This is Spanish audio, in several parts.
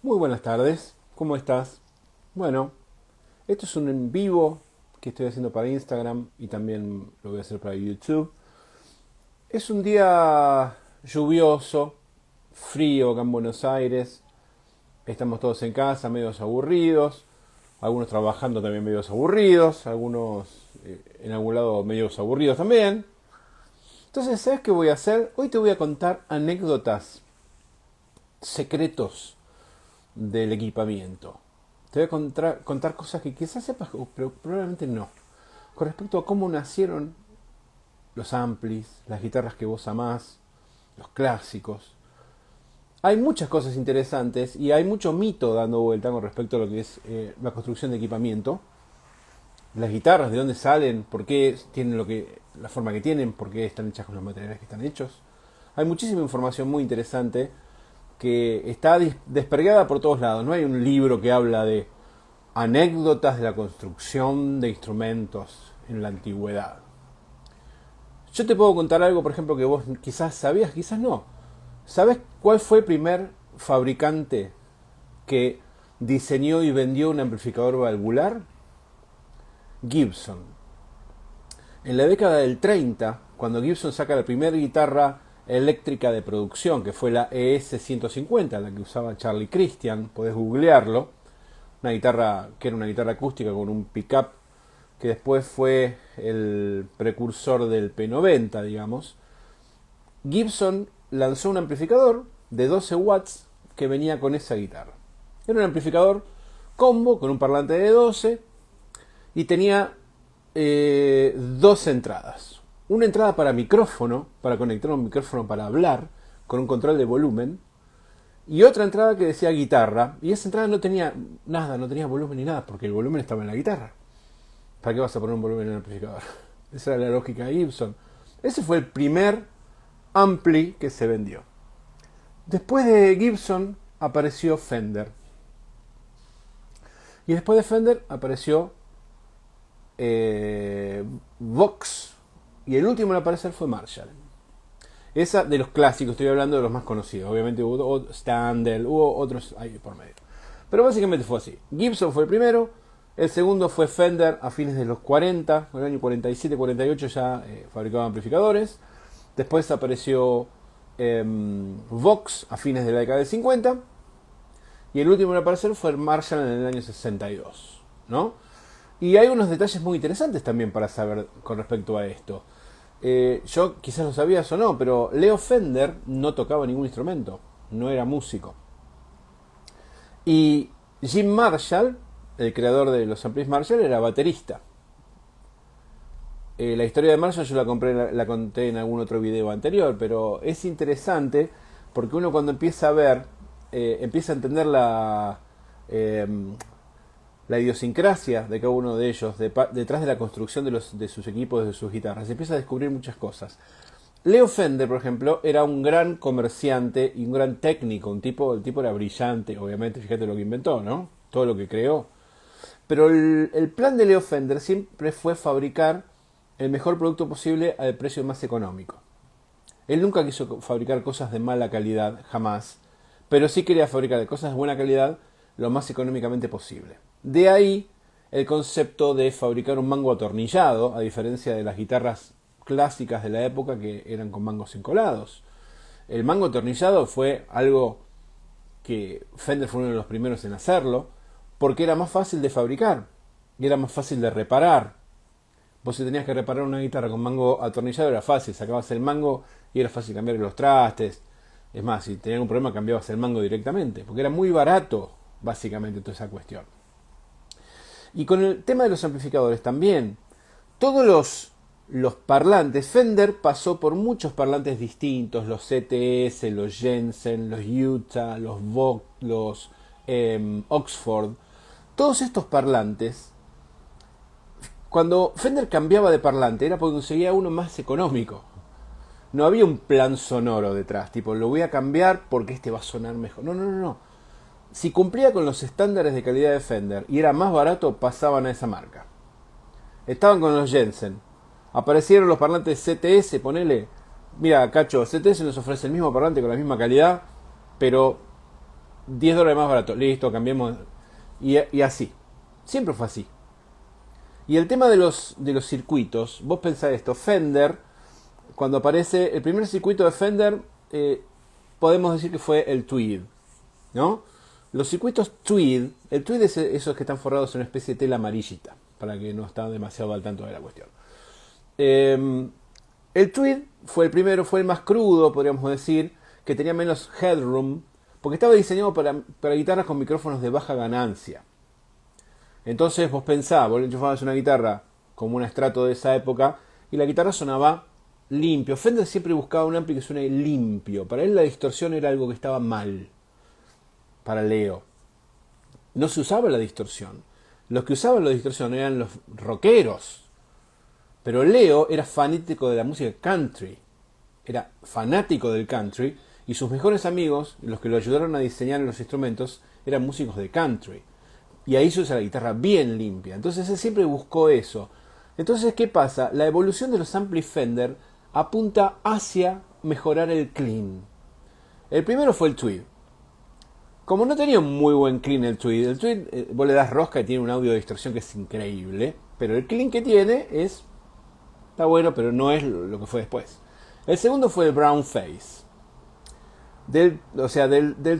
Muy buenas tardes, ¿cómo estás? Bueno, esto es un en vivo que estoy haciendo para Instagram y también lo voy a hacer para YouTube. Es un día lluvioso, frío acá en Buenos Aires. Estamos todos en casa, medios aburridos. Algunos trabajando también medios aburridos. Algunos en algún lado medios aburridos también. Entonces, ¿sabes qué voy a hacer? Hoy te voy a contar anécdotas, secretos del equipamiento. Te voy a contar cosas que quizás sepas, pero probablemente no. Con respecto a cómo nacieron los amplis, las guitarras que vos amás, los clásicos. Hay muchas cosas interesantes y hay mucho mito dando vuelta con respecto a lo que es la construcción de equipamiento. Las guitarras, de dónde salen, por qué tienen la forma que tienen, por qué están hechas con los materiales que están hechos. Hay muchísima información muy interesante que está despergada por todos lados. No hay un libro que habla de anécdotas de la construcción de instrumentos en la antigüedad. Yo te puedo contar algo, por ejemplo, que vos quizás sabías, quizás no. ¿Sabes cuál fue el primer fabricante que diseñó y vendió un amplificador valvular? Gibson. En la década del 30, cuando Gibson saca la primera guitarra eléctrica de producción, que fue la ES-150, la que usaba Charlie Christian, podés googlearlo, una guitarra que era una guitarra acústica con un pickup, que después fue el precursor del P90, digamos. Gibson lanzó un amplificador de 12 watts que venía con esa guitarra. Era un amplificador combo con un parlante de 12 y tenía dos entradas. Una entrada para micrófono, para conectar un micrófono para hablar, con un control de volumen, y otra entrada que decía guitarra, y esa entrada no tenía nada, no tenía volumen ni nada, porque el volumen estaba en la guitarra. ¿Para qué vas a poner un volumen en el amplificador? Esa era la lógica de Gibson. Ese fue el primer ampli que se vendió. Después de Gibson apareció Fender. Y después de Fender apareció Vox. Y el último en aparecer fue Marshall. Esa de los clásicos, estoy hablando de los más conocidos. Obviamente hubo Standard, hubo otros ahí por medio. Pero básicamente fue así. Gibson fue el primero. El segundo fue Fender a fines de los 40. En el año 47-48 ya fabricaba amplificadores. Después apareció Vox a fines de la década del 50. Y el último en aparecer fue Marshall en el año 62. ¿No? Y hay unos detalles muy interesantes también para saber con respecto a esto. Yo quizás lo sabías o no, pero Leo Fender no tocaba ningún instrumento, no era músico. Y Jim Marshall, el creador de los amplis Marshall, era baterista. La historia de Marshall yo la conté en algún otro video anterior, pero es interesante porque uno cuando empieza a ver, empieza a entender la idiosincrasia de cada uno de ellos detrás de la construcción de sus equipos, de sus guitarras. Se empieza a descubrir muchas cosas. Leo Fender, por ejemplo, era un gran comerciante y un gran técnico. El tipo era brillante, obviamente, fíjate lo que inventó, ¿no? Todo lo que creó. Pero el plan de Leo Fender siempre fue fabricar el mejor producto posible al precio más económico. Él nunca quiso fabricar cosas de mala calidad, jamás, pero sí quería fabricar cosas de buena calidad lo más económicamente posible. De ahí el concepto de fabricar un mango atornillado, a diferencia de las guitarras clásicas de la época que eran con mangos encolados. El mango atornillado fue algo que Fender fue uno de los primeros en hacerlo, porque era más fácil de fabricar y era más fácil de reparar. Vos si tenías que reparar una guitarra con mango atornillado era fácil, sacabas el mango y era fácil cambiar los trastes. Es más, si tenías un problema cambiabas el mango directamente, porque era muy barato básicamente toda esa cuestión. Y con el tema de los amplificadores también, todos los parlantes, Fender pasó por muchos parlantes distintos, los CTS, los Jensen, los Utah, los Vox, los Oxford. Todos estos parlantes, cuando Fender cambiaba de parlante era porque conseguía uno más económico. No había un plan sonoro detrás, tipo, lo voy a cambiar porque este va a sonar mejor. No. Si cumplía con los estándares de calidad de Fender y era más barato, pasaban a esa marca. Estaban con los Jensen. Aparecieron los parlantes CTS, ponele. Mira, Cacho, CTS nos ofrece el mismo parlante con la misma calidad, pero $10 más barato, listo, cambiemos. Y así. Siempre fue así. Y el tema de los circuitos, vos pensás esto, Fender, cuando aparece el primer circuito de Fender, podemos decir que fue el Tweed, ¿no? Los circuitos Tweed, el Tweed es esos que están forrados en una especie de tela amarillita, para que no está demasiado al tanto de la cuestión. El Tweed fue el primero, fue el más crudo, podríamos decir, que tenía menos headroom, porque estaba diseñado para guitarras con micrófonos de baja ganancia. Entonces vos pensás, vos le enchufabas una guitarra como un estrato de esa época y la guitarra sonaba limpio. Fender siempre buscaba un ampli que suene limpio. Para él la distorsión era algo que estaba mal. Para Leo. No se usaba la distorsión. Los que usaban la distorsión eran los rockeros. Pero Leo era fanático de la música country. Era fanático del country y sus mejores amigos, los que lo ayudaron a diseñar los instrumentos, eran músicos de country. Y ahí se usa la guitarra bien limpia. Entonces él siempre buscó eso. Entonces, ¿qué pasa? La evolución de los amplis Fender apunta hacia mejorar el clean. El primero fue el Tweed. Como no tenía un muy buen clean el Tweed vos le das rosca y tiene un audio de distorsión que es increíble. Pero el clean que tiene está bueno, pero no es lo que fue después. El segundo fue el Brown Face. Del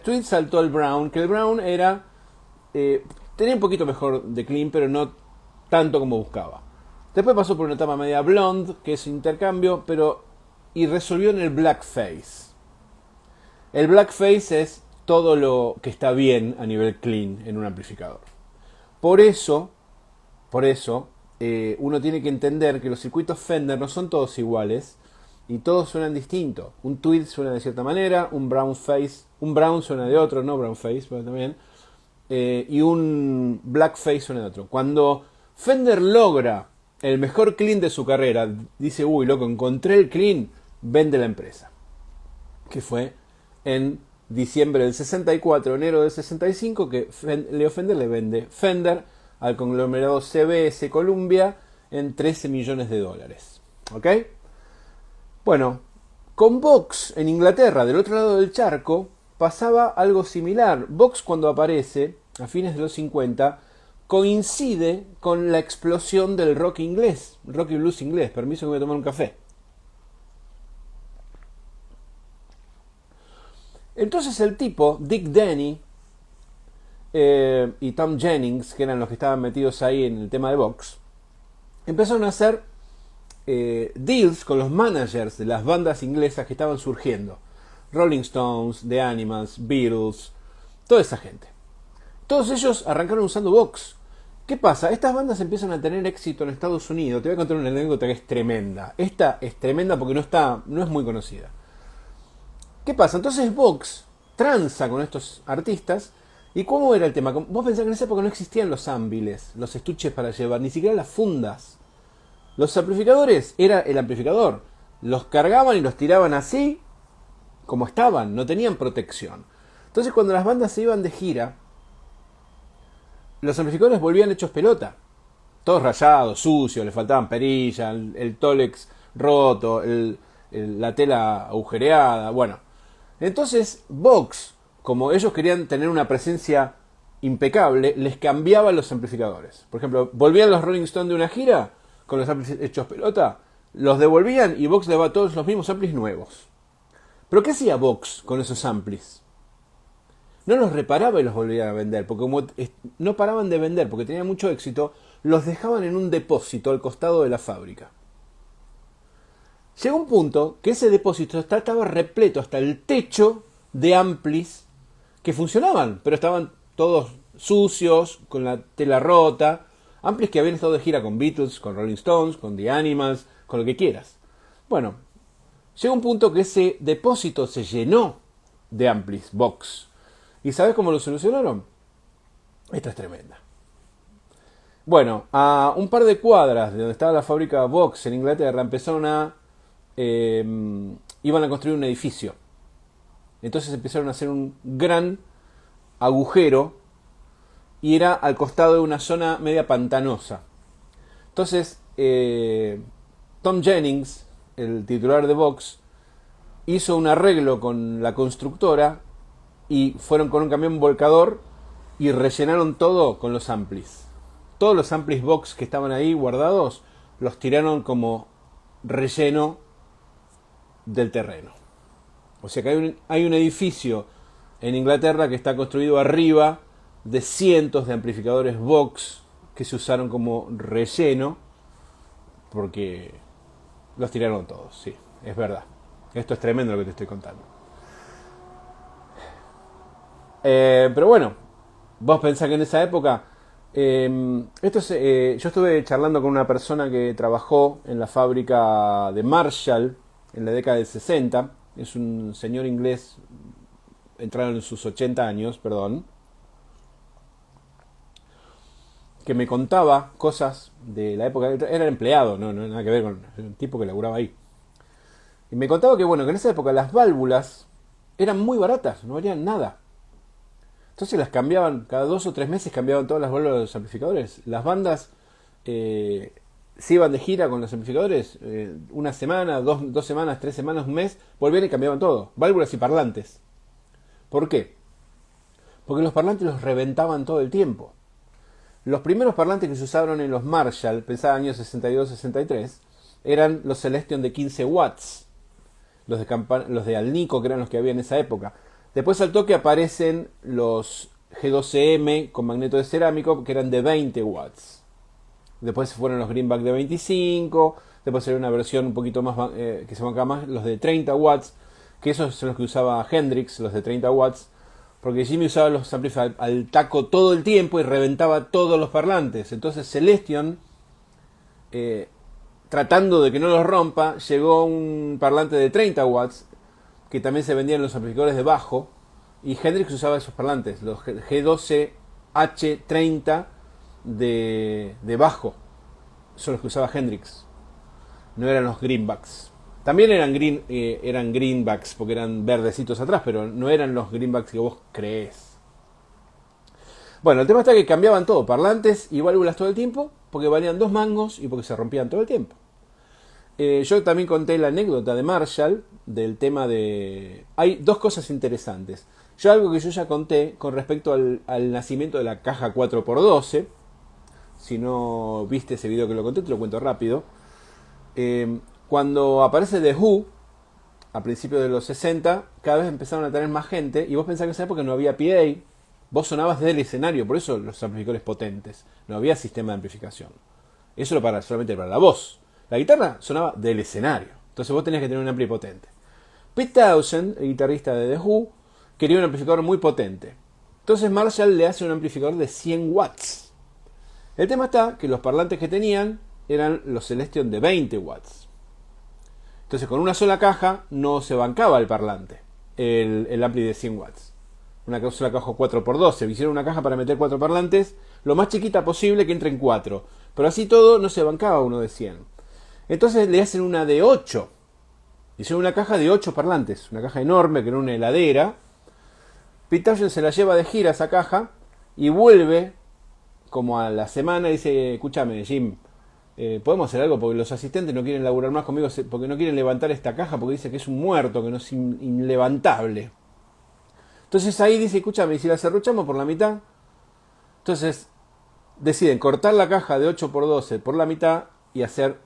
Tweed saltó al Brown, que el Brown era... tenía un poquito mejor de clean, pero no tanto como buscaba. Después pasó por una etapa media blonde, que es intercambio, y resolvió en el blackface. El blackface es todo lo que está bien a nivel clean en un amplificador. Por eso, uno tiene que entender que los circuitos Fender no son todos iguales y todos suenan distinto. Un Tweed suena de cierta manera, un Brown suena de otro, no Brown Face, pero también. Y un blackface suena de otro. Cuando Fender logra el mejor clean de su carrera, dice, uy, loco, encontré el clean, vende la empresa. Que fue en diciembre del 64, enero del 65, que Leo Fender le vende Fender al conglomerado CBS Columbia en $13 millones. ¿Ok? Bueno, con Vox en Inglaterra, del otro lado del charco, pasaba algo similar. Vox, cuando aparece a fines de los 50, coincide con la explosión del rock inglés, rock y blues inglés. Permiso que voy a tomar un café. Entonces el tipo, Dick Denny y Tom Jennings, que eran los que estaban metidos ahí en el tema de Vox, empezaron a hacer deals con los managers de las bandas inglesas que estaban surgiendo. Rolling Stones, The Animals, Beatles, toda esa gente. Todos ellos arrancaron usando Vox. ¿Qué pasa? Estas bandas empiezan a tener éxito en Estados Unidos. Te voy a contar una anécdota que es tremenda. Esta es tremenda porque no es muy conocida. ¿Qué pasa? Entonces Vox tranza con estos artistas. ¿Y cómo era el tema? Vos pensás que en esa época no existían los ámbiles, los estuches para llevar, ni siquiera las fundas. Los amplificadores era el amplificador. Los cargaban y los tiraban así como estaban, no tenían protección. Entonces cuando las bandas se iban de gira, los amplificadores volvían hechos pelota. Todos rayados, sucios, les faltaban perillas, el tólex roto, la tela agujereada, bueno. Entonces Vox, como ellos querían tener una presencia impecable, les cambiaban los amplificadores. Por ejemplo, volvían los Rolling Stones de una gira con los amplis hechos pelota, los devolvían y Vox le daba todos los mismos amplis nuevos. ¿Pero qué hacía Vox con esos amplis? No los reparaba y los volvía a vender, porque como no paraban de vender, porque tenían mucho éxito, los dejaban en un depósito al costado de la fábrica. Llegó un punto que ese depósito estaba repleto hasta el techo de amplis que funcionaban, pero estaban todos sucios, con la tela rota, amplis que habían estado de gira con Beatles, con Rolling Stones, con The Animals, con lo que quieras. Bueno, llegó un punto que ese depósito se llenó de amplis, Vox. ¿Y sabes cómo lo solucionaron? Esta es tremenda. Bueno, a un par de cuadras de donde estaba la fábrica Vox en Inglaterra empezaron iban a construir un edificio. Entonces empezaron a hacer un gran agujero y era al costado de una zona media pantanosa. Entonces Tom Jennings, el titular de Vox, hizo un arreglo con la constructora y fueron con un camión volcador y rellenaron todo con los amplis. Todos los amplis box que estaban ahí guardados los tiraron como relleno del terreno. O sea que hay un edificio en Inglaterra que está construido arriba de cientos de amplificadores box que se usaron como relleno porque los tiraron todos, sí, es verdad. Esto es tremendo lo que te estoy contando. Pero bueno, vos pensás que en esa época... yo estuve charlando con una persona que trabajó en la fábrica de Marshall en la década del 60. Es un señor inglés entrado en sus 80 años, perdón, que me contaba cosas de la época. Era empleado, no nada que ver con el tipo que laburaba ahí. Y me contaba que, bueno, que en esa época las válvulas eran muy baratas, no valían nada. Entonces las cambiaban, cada 2 o 3 meses cambiaban todas las válvulas de los amplificadores. Las bandas se iban de gira con los amplificadores, una semana, dos semanas, 3 semanas, un mes, volvían y cambiaban todo. Válvulas y parlantes. ¿Por qué? Porque los parlantes los reventaban todo el tiempo. Los primeros parlantes que se usaron en los Marshall, pensaba años 62-63, eran los Celestion de 15 watts. Los de Alnico, que eran los que había en esa época. Después al toque aparecen los G12M con magneto de cerámico, que eran de 20 watts. Después fueron los Greenback de 25. Después era una versión un poquito más, que se marcaba más, los de 30 watts. Que esos son los que usaba Hendrix, los de 30 watts. Porque Jimmy usaba los amplificadores al taco todo el tiempo y reventaba todos los parlantes. Entonces Celestion, tratando de que no los rompa, llegó un parlante de 30 watts, que también se vendían en los amplificadores de bajo, y Hendrix usaba esos parlantes, los G12H30 de bajo, son los que usaba Hendrix, no eran los greenbacks. También eran greenbacks, porque eran verdecitos atrás, pero no eran los greenbacks que vos creés. Bueno, el tema está que cambiaban todo, parlantes y válvulas todo el tiempo, porque valían 2 mangos y porque se rompían todo el tiempo. Yo también conté la anécdota de Marshall, del tema de... Hay 2 cosas interesantes. Algo que yo ya conté con respecto al nacimiento de la caja 4x12. Si no viste ese video que lo conté, te lo cuento rápido. Cuando aparece The Who, a principios de los 60, cada vez empezaron a tener más gente, y vos pensás que en esa época no había PA, vos sonabas desde el escenario, por eso los amplificadores potentes, no había sistema de amplificación. Eso era solamente para la voz. La guitarra sonaba del escenario, entonces vos tenías que tener un ampli potente. Pete Townshend, el guitarrista de The Who, quería un amplificador muy potente. Entonces Marshall le hace un amplificador de 100 watts. El tema está que los parlantes que tenían eran los Celestion de 20 watts. Entonces con una sola caja no se bancaba el parlante, el ampli de 100 watts. Una sola caja 4x12. Hicieron una caja para meter 4 parlantes, lo más chiquita posible que entren 4. Pero así todo no se bancaba uno de 100. Entonces le hacen una de 8. Hicieron una caja de 8 parlantes, una caja enorme que era una heladera. Pete Townshend se la lleva de gira esa caja y vuelve como a la semana y dice: escúchame, Jim, podemos hacer algo porque los asistentes no quieren laburar más conmigo, porque no quieren levantar esta caja, porque dice que es un muerto, que no es inlevantable. Entonces ahí dice: escúchame, ¿y si la cerruchamos por la mitad? Entonces deciden cortar la caja de 8x12 por la mitad y hacer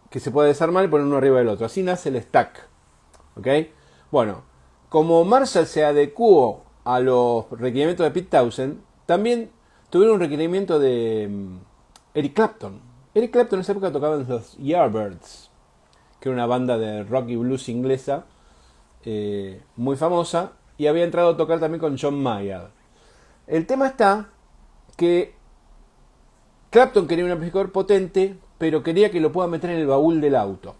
que se pueda desarmar y poner uno arriba del otro. Así nace el stack. ¿Ok? Bueno, como Marshall se adecuó a los requerimientos de Pete Townshend, también tuvieron un requerimiento de Eric Clapton. Eric Clapton en esa época tocaba en los Yardbirds, que era una banda de rock y blues inglesa muy famosa, y había entrado a tocar también con John Mayer. El tema está que Clapton quería un amplificador potente, pero quería que lo pueda meter en el baúl del auto.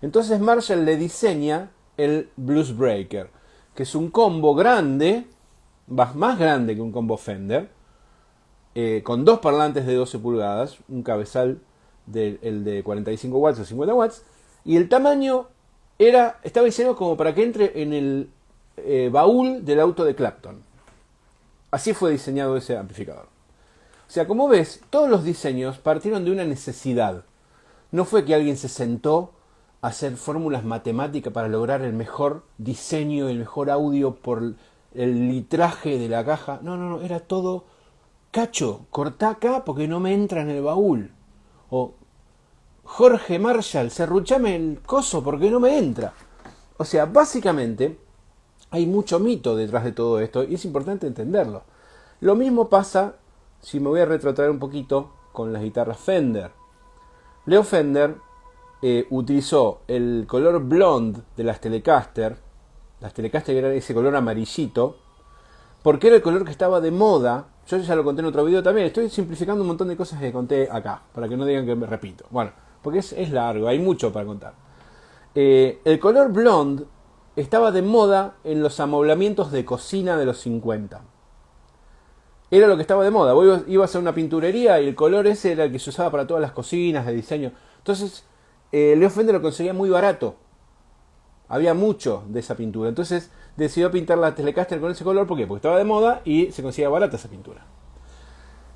Entonces Marshall le diseña el Blues Breaker, que es un combo grande, más grande que un combo Fender, con 2 parlantes de 12 pulgadas, un cabezal el de 45 watts o 50 watts, y el tamaño estaba diseñado como para que entre en el baúl del auto de Clapton. Así fue diseñado ese amplificador. O sea, como ves, todos los diseños partieron de una necesidad. No fue que alguien se sentó a hacer fórmulas matemáticas para lograr el mejor diseño, el mejor audio por el litraje de la caja. No, no, no, era todo Cacho, cortá acá porque no me entra en el baúl. O Jorge Marshall, serruchame el coso porque no me entra. O sea, básicamente hay mucho mito detrás de todo esto y es importante entenderlo. Lo mismo pasa, si me voy a retrotraer un poquito, con las guitarras Fender. Leo Fender utilizó el color blonde de las Telecaster. Las Telecaster eran ese color amarillito, porque era el color que estaba de moda. Yo ya lo conté en otro video también. Estoy simplificando un montón de cosas que conté acá, para que no digan que me repito. Bueno, porque es largo, hay mucho para contar. El color blonde estaba de moda en los amoblamientos de cocina de los 50. Era lo que estaba de moda. Vos ibas a una pinturería y el color ese era el que se usaba para todas las cocinas de diseño. Entonces, Leo Fender lo conseguía muy barato. Había mucho de esa pintura. Entonces decidió pintar la Telecaster con ese color. ¿Por qué? Porque estaba de moda y se conseguía barata esa pintura.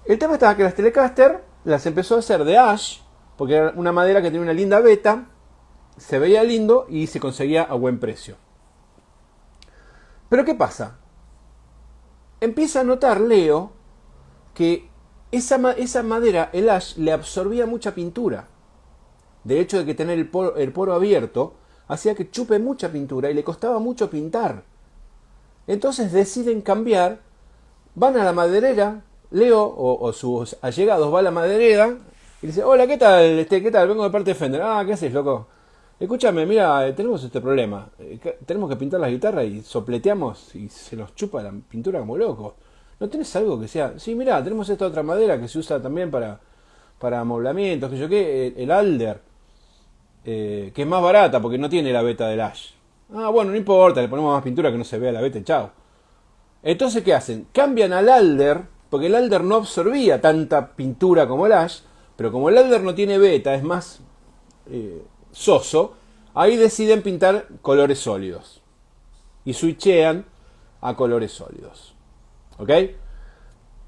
El tema estaba que las Telecaster las empezó a hacer de ash, porque era una madera que tenía una linda veta, se veía lindo y se conseguía a buen precio. Pero ¿qué pasa? Empieza a notar Leo que esa madera, el ash, le absorbía mucha pintura. De hecho de que tener el poro abierto hacía que chupe mucha pintura y le costaba mucho pintar. Entonces deciden cambiar, van a la maderera, Leo o sus allegados va a la maderera y dice: hola, ¿qué tal? ¿Qué tal? Vengo de parte de Fender. Ah, ¿qué haces, loco? Escúchame, mira, tenemos este problema. Tenemos que pintar las guitarras y sopleteamos y se nos chupa la pintura como loco. ¿No tienes algo que sea? Sí, mira, tenemos esta otra madera que se usa también para amoblamientos, que yo qué, el alder, que es más barata porque no tiene la veta del ash. Ah, bueno, no importa, le ponemos más pintura que no se vea la veta y chao. Entonces, ¿qué hacen? Cambian al alder, porque el alder no absorbía tanta pintura como el ash, pero como el alder no tiene veta, es más soso, ahí deciden pintar colores sólidos. Y switchean a colores sólidos. ¿Ok?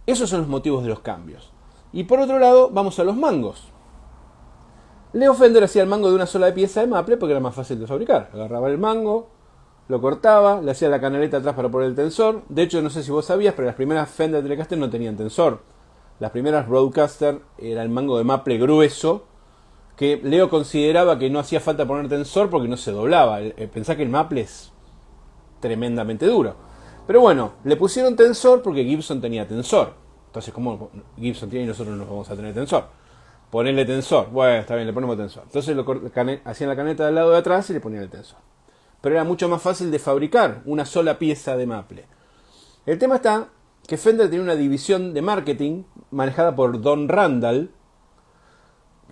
Esos son los motivos de los cambios. Y por otro lado, vamos a los mangos. Leo Fender hacía el mango de una sola pieza de maple porque era más fácil de fabricar. Agarraba el mango, lo cortaba, le hacía la canaleta atrás para poner el tensor. De hecho, no sé si vos sabías, pero las primeras Fender Telecaster no tenían tensor. Las primeras Rodecaster era el mango de maple grueso, que Leo consideraba que no hacía falta poner tensor porque no se doblaba. Pensá que el maple es tremendamente duro. Pero bueno, le pusieron tensor porque Gibson tenía tensor. Entonces, ¿cómo Gibson tiene y nosotros no vamos a tener tensor? Ponerle tensor. Bueno, está bien, le ponemos tensor. Entonces hacían la caneta del lado de atrás y le ponían el tensor. Pero era mucho más fácil de fabricar una sola pieza de maple. El tema está que Fender tenía una división de marketing manejada por Don Randall.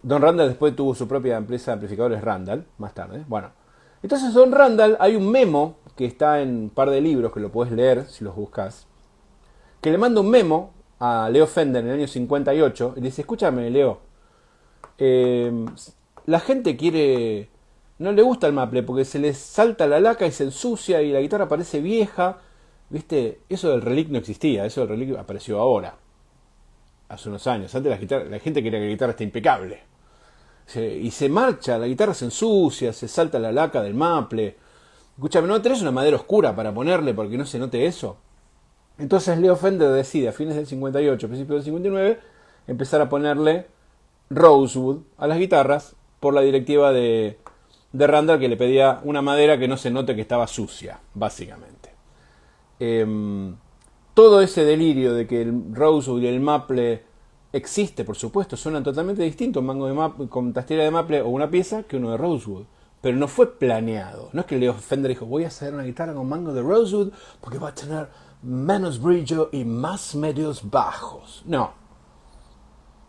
Don Randall después tuvo su propia empresa de amplificadores Randall, más tarde. Bueno, entonces Don Randall, hay un memo que está en un par de libros que lo puedes leer si los buscas, que le manda un memo a Leo Fender en el año 58 y le dice: escúchame, Leo, la gente no le gusta el maple porque se les salta la laca y se ensucia y la guitarra parece vieja. ¿Viste? Eso del relic no existía, eso del relic apareció ahora, hace unos años. Antes la gente quería que la guitarra esté impecable. Y se marcha, la guitarra se ensucia, se salta la laca del maple. Escúchame, ¿no tenés una madera oscura para ponerle porque no se note eso? Entonces Leo Fender decide a fines del 58, principios del 59, empezar a ponerle Rosewood a las guitarras por la directiva de Randall, que le pedía una madera que no se note que estaba sucia, básicamente. Todo ese delirio de que el Rosewood y el maple existe, por supuesto, suenan totalmente distintos, un mango de maple con tastera de maple o una pieza, que uno de Rosewood. Pero no fue planeado. No es que Leo Fender dijo: voy a hacer una guitarra con mango de Rosewood porque va a tener menos brillo y más medios bajos. No.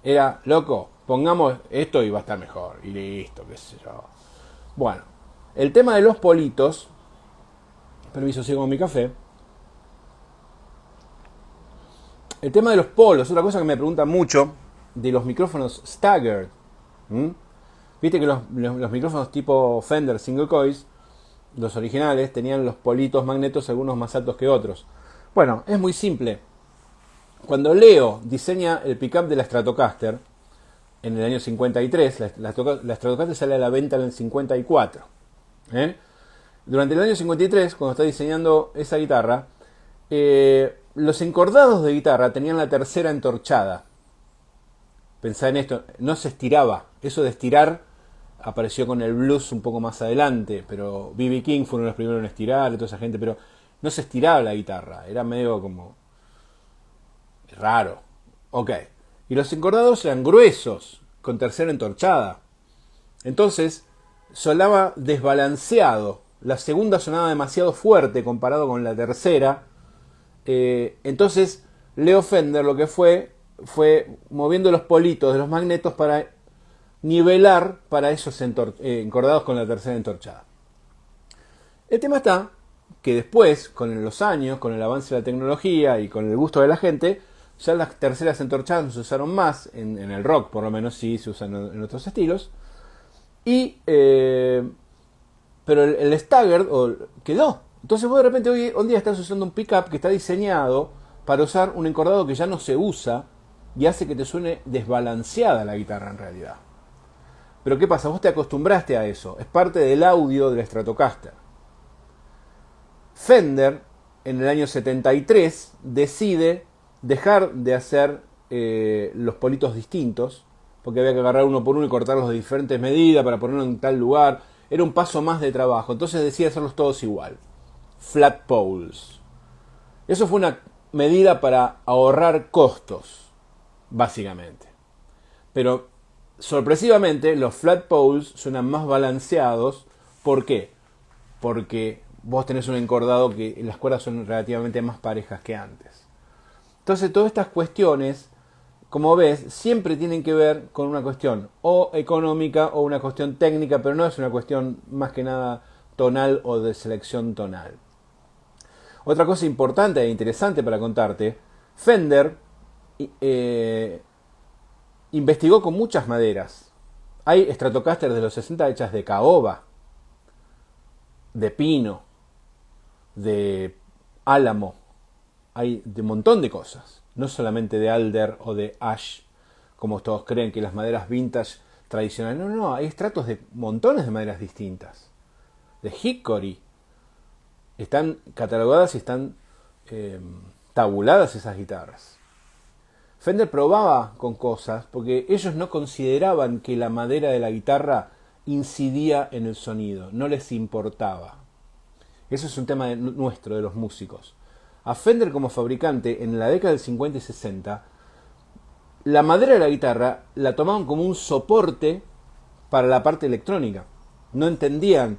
Era, loco, pongamos esto y va a estar mejor. Y listo, qué sé yo. Bueno, el tema de los politos. Permiso, sigo con mi café. El tema de los polos, otra cosa que me preguntan mucho de los micrófonos staggered. Viste que los micrófonos tipo Fender Single Coils, los originales, tenían los politos magnetos, algunos más altos que otros. Bueno, es muy simple. Cuando Leo diseña el pickup de la Stratocaster en el año 53, la Stratocaster sale a la venta en el 54. Durante el año 53, cuando está diseñando esa guitarra, Los encordados de guitarra tenían la tercera entorchada. Pensá en esto, no se estiraba. Eso de estirar apareció con el blues un poco más adelante, pero B.B. King fue uno de los primeros en estirar y toda esa gente, pero no se estiraba la guitarra, era medio como raro. Ok. Y los encordados eran gruesos, con tercera entorchada. Entonces, sonaba desbalanceado. La segunda sonaba demasiado fuerte comparado con la tercera. Entonces, Leo Fender lo que fue moviendo los politos de los magnetos para nivelar para esos encordados con la tercera entorchada. El tema está que después, con los años, con el avance de la tecnología y con el gusto de la gente, ya las terceras entorchadas no se usaron más, en el rock por lo menos sí se usan en otros estilos, pero el staggered quedó. Entonces vos de repente hoy un día estás usando un pickup que está diseñado para usar un encordado que ya no se usa y hace que te suene desbalanceada la guitarra en realidad. Pero ¿qué pasa? Vos te acostumbraste a eso. Es parte del audio del Stratocaster. Fender, en el año 73, decide dejar de hacer los politos distintos, porque había que agarrar uno por uno y cortarlos de diferentes medidas para ponerlo en tal lugar. Era un paso más de trabajo. Entonces decide hacerlos todos igual. Flat poles. Eso fue una medida para ahorrar costos, básicamente. Pero sorpresivamente los flat poles suenan más balanceados. ¿Por qué? Porque vos tenés un encordado que las cuerdas son relativamente más parejas que antes. Entonces todas estas cuestiones, como ves, siempre tienen que ver con una cuestión o económica o una cuestión técnica, pero no es una cuestión más que nada tonal o de selección tonal. Otra cosa importante e interesante para contarte, Fender investigó con muchas maderas. Hay Stratocaster de los 60 hechas de caoba, de pino, de álamo, hay de un montón de cosas, no solamente de alder o de ash, como todos creen que las maderas vintage tradicionales. No, hay estratos de montones de maderas distintas, de hickory. Están catalogadas y están tabuladas esas guitarras. Fender probaba con cosas porque ellos no consideraban que la madera de la guitarra incidía en el sonido, no les importaba. Eso es un tema nuestro, de los músicos. A Fender como fabricante, en la década del 50 y 60, la madera de la guitarra la tomaban como un soporte para la parte electrónica. No entendían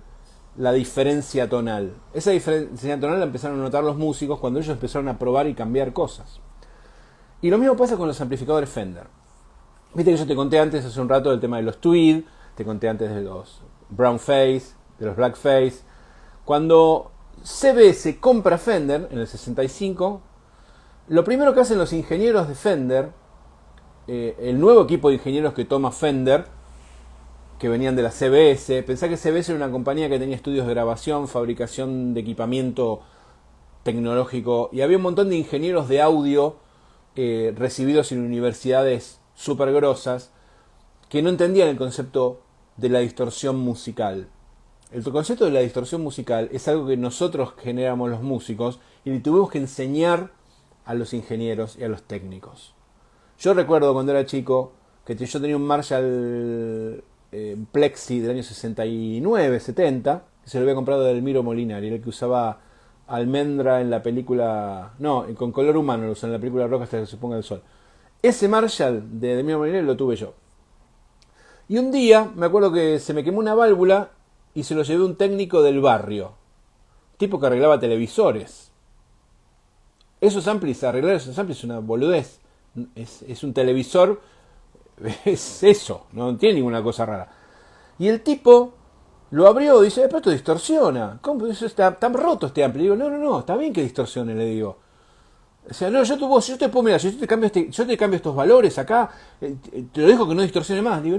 la diferencia tonal. Esa diferencia tonal la empezaron a notar los músicos cuando ellos empezaron a probar y cambiar cosas. Y lo mismo pasa con los amplificadores Fender. Viste que yo te conté antes, hace un rato, del tema de los tweed, te conté antes de los brown face, de los black face. Cuando CBS compra Fender en el 65, lo primero que hacen los ingenieros de Fender, el nuevo equipo de ingenieros que toma Fender, que venían de la CBS, pensá que CBS era una compañía que tenía estudios de grabación, fabricación de equipamiento tecnológico, y había un montón de ingenieros de audio recibidos en universidades súper grosas que no entendían el concepto de la distorsión musical. El concepto de la distorsión musical es algo que nosotros generamos los músicos y le tuvimos que enseñar a los ingenieros y a los técnicos. Yo recuerdo cuando era chico que yo tenía un Marshall Plexi del año 69, 70, que se lo había comprado de Elmiro Molinari, el que usaba almendra en la película... No, con color humano lo usó en la película Rock hasta que se ponga el sol. Ese Marshall de Elmiro Molinari lo tuve yo. Y un día me acuerdo que se me quemó una válvula y se lo llevé a un técnico del barrio, tipo que arreglaba televisores. Arreglar esos amplis es una boludez. Es un televisor, es eso, no tiene ninguna cosa rara. Y el tipo lo abrió y dice, pero esto distorsiona. ¿Cómo? Eso está roto este ampli. Le digo, no, está bien que distorsione, le digo. O sea, no, yo te puedo, mira, yo te cambio estos valores acá, te lo dejo que no distorsione más. Digo,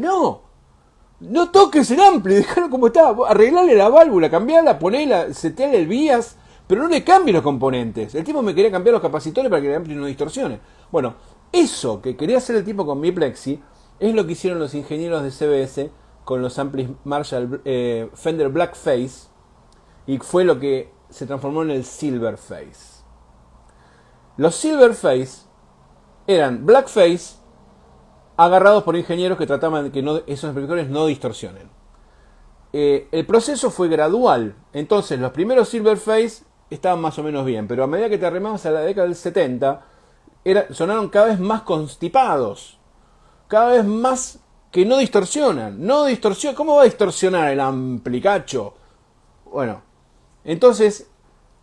no toques el ampli, dejalo como está, arreglale la válvula, cambiala, ponela, seteale el bias, pero no le cambies los componentes. El tipo me quería cambiar los capacitores para que el ampli no distorsione. Bueno, eso que quería hacer el tipo con mi Plexi es lo que hicieron los ingenieros de CBS con los amplis Marshall Fender Black Face, y fue lo que se transformó en el Silver Face. Los Silverface eran blackface agarrados por ingenieros que trataban de que esos amplificadores no distorsionen. El proceso fue gradual. Entonces los primeros Silverface estaban más o menos bien, pero a medida que te arremabas a la década del 70, sonaron cada vez más constipados, cada vez más que no distorsionan. ¿Cómo va a distorsionar el amplicacho? Bueno, entonces,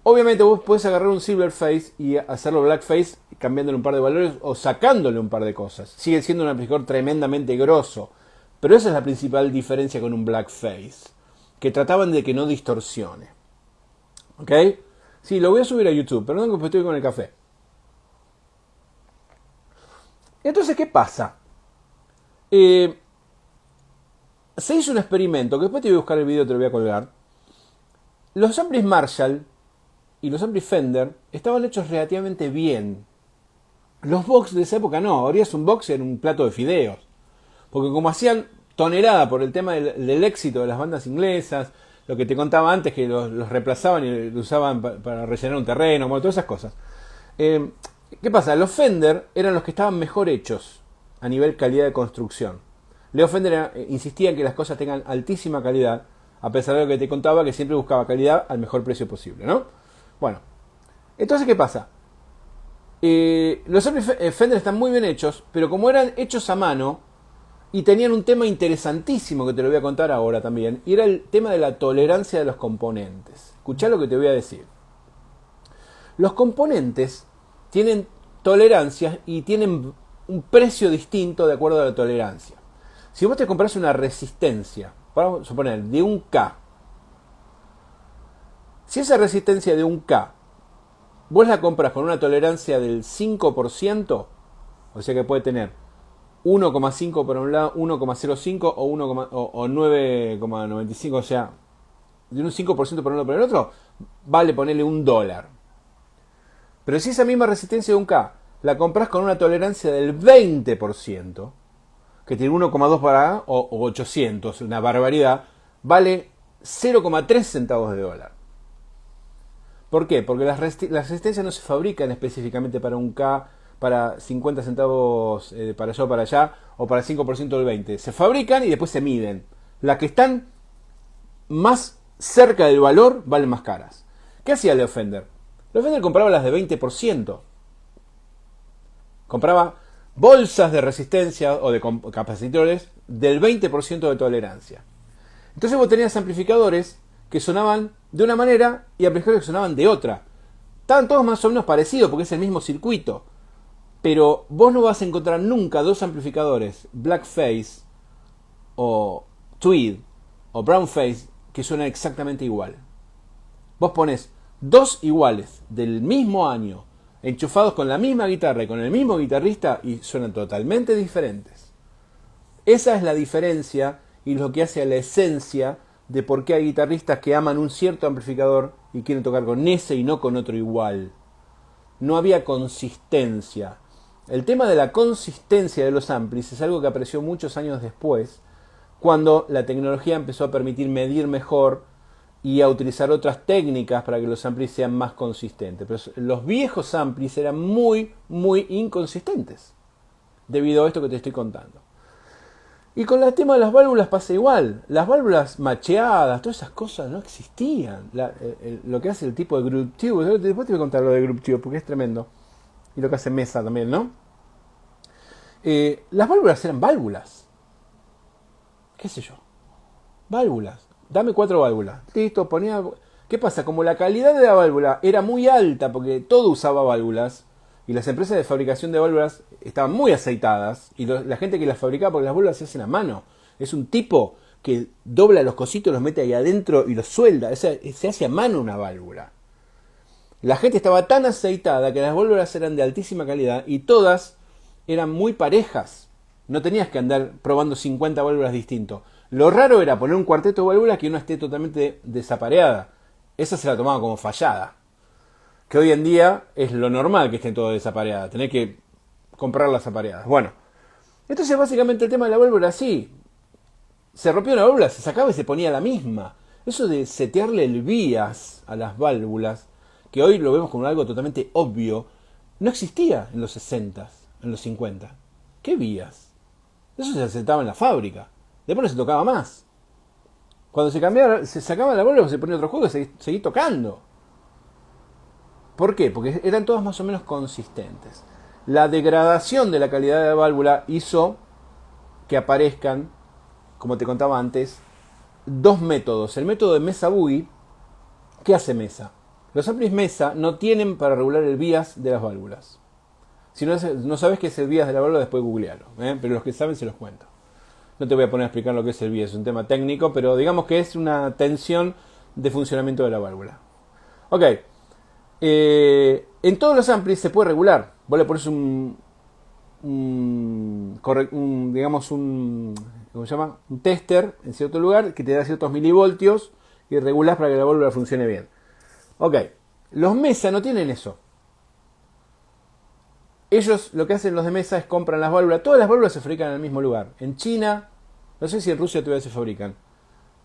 obviamente vos podés agarrar un Silverface y hacerlo blackface cambiándole un par de valores o sacándole un par de cosas. Sigue siendo un amplificador tremendamente grosso, pero esa es la principal diferencia con un blackface, que trataban de que no distorsione. ¿Ok? Sí, lo voy a subir a YouTube, perdón que estoy con el café. Entonces, ¿qué pasa? Se hizo un experimento, que después te voy a buscar el video, te lo voy a colgar. Los amplis Marshall y los amplis Fender estaban hechos relativamente bien. Los box de esa época no, abrías un box en un plato de fideos. Porque como hacían tonelada por el tema del éxito de las bandas inglesas, lo que te contaba antes, que los reemplazaban y lo usaban para rellenar un terreno, bueno, todas esas cosas. ¿Qué pasa? Los Fender eran los que estaban mejor hechos a nivel calidad de construcción. Leo Fender insistía en que las cosas tengan altísima calidad, a pesar de lo que te contaba, que siempre buscaba calidad al mejor precio posible, ¿no? Bueno, entonces, ¿qué pasa? Los Fender están muy bien hechos, pero como eran hechos a mano y tenían un tema interesantísimo que te lo voy a contar ahora también, y era el tema de la tolerancia de los componentes. Escuchá lo que te voy a decir. Los componentes tienen tolerancias y tienen un precio distinto de acuerdo a la tolerancia. Si vos te compras una resistencia, vamos a suponer, de 1K, si esa resistencia de 1K vos la compras con una tolerancia del 5%, o sea que puede tener 1,5 por un lado, 1,05 o 9,95, o sea, de un 5% por un lado por el otro, vale ponerle $1. Pero si esa misma resistencia de 1K la compras con una tolerancia del 20%, que tiene 1,2 para o 800, una barbaridad, vale 0,3 centavos de dólar. ¿Por qué? Porque las resistencias no se fabrican específicamente para 1K, para 50 centavos para allá o para allá, o para 5% del 20. Se fabrican y después se miden. Las que están más cerca del valor valen más caras. ¿Qué hacía Leo Fender? Leo Fender compraba las de 20%. Compraba bolsas de resistencia o de capacitores del 20% de tolerancia. Entonces vos tenías amplificadores que sonaban de una manera y amplificadores que sonaban de otra. Estaban todos más o menos parecidos porque es el mismo circuito. Pero vos no vas a encontrar nunca dos amplificadores, Blackface o Tweed o Brownface, que suenan exactamente igual. Vos pones dos iguales del mismo año, enchufados con la misma guitarra y con el mismo guitarrista, y suenan totalmente diferentes. Esa es la diferencia y lo que hace a la esencia de por qué hay guitarristas que aman un cierto amplificador y quieren tocar con ese y no con otro igual. No había consistencia. El tema de la consistencia de los amplis es algo que apareció muchos años después, cuando la tecnología empezó a permitir medir mejor y a utilizar otras técnicas para que los amplis sean más consistentes. Pero los viejos amplis eran muy, muy inconsistentes, debido a esto que te estoy contando. Y con el tema de las válvulas pasa igual. Las válvulas macheadas, todas esas cosas no existían. Lo que hace el tipo de Group Tube, después te voy a contar lo de Group Tube porque es tremendo. Y lo que hace Mesa también, ¿no? Las válvulas eran válvulas. ¿Qué sé yo? Válvulas. Dame 4 válvulas. Listo, ponía... ¿Qué pasa? Como la calidad de la válvula era muy alta, porque todo usaba válvulas, y las empresas de fabricación de válvulas estaban muy aceitadas, y la gente que las fabricaba, porque las válvulas se hacen a mano. Es un tipo que dobla los cositos, los mete ahí adentro y los suelda. Se hace a mano una válvula. La gente estaba tan aceitada que las válvulas eran de altísima calidad y todas eran muy parejas. No tenías que andar probando 50 válvulas distintas. Lo raro era poner un cuarteto de válvulas que no esté totalmente desapareada. Esa se la tomaba como fallada. Que hoy en día es lo normal que estén todas desapareadas. Tenés que comprarlas apareadas. Bueno, entonces básicamente el tema de la válvula así. Se rompió una válvula, se sacaba y se ponía la misma. Eso de setearle el bias a las válvulas, que hoy lo vemos como algo totalmente obvio, no existía en los 60, en los 50. ¿Qué vías? Eso se aceptaba en la fábrica. Después no se tocaba más. Cuando se sacaba la válvula, se ponía otro juego y seguí tocando. ¿Por qué? Porque eran todas más o menos consistentes. La degradación de la calidad de la válvula hizo que aparezcan, como te contaba antes, dos métodos. El método de Mesa Boogie. ¿Qué hace Mesa? Los amplis Mesa no tienen para regular el bias de las válvulas. Si no sabes qué es el bias de la válvula, después googlealo. Pero los que saben se los cuento. No te voy a poner a explicar lo que es el bias, es un tema técnico, pero digamos que es una tensión de funcionamiento de la válvula. Ok. En todos los amplis se puede regular. Vos le pones digamos ¿cómo se llama? Un tester en cierto lugar que te da ciertos milivoltios y regulás para que la válvula funcione bien. Ok. Los Mesa no tienen eso. Ellos lo que hacen los de Mesa es compran las válvulas. Todas las válvulas se fabrican en el mismo lugar. En China, no sé si en Rusia todavía se fabrican.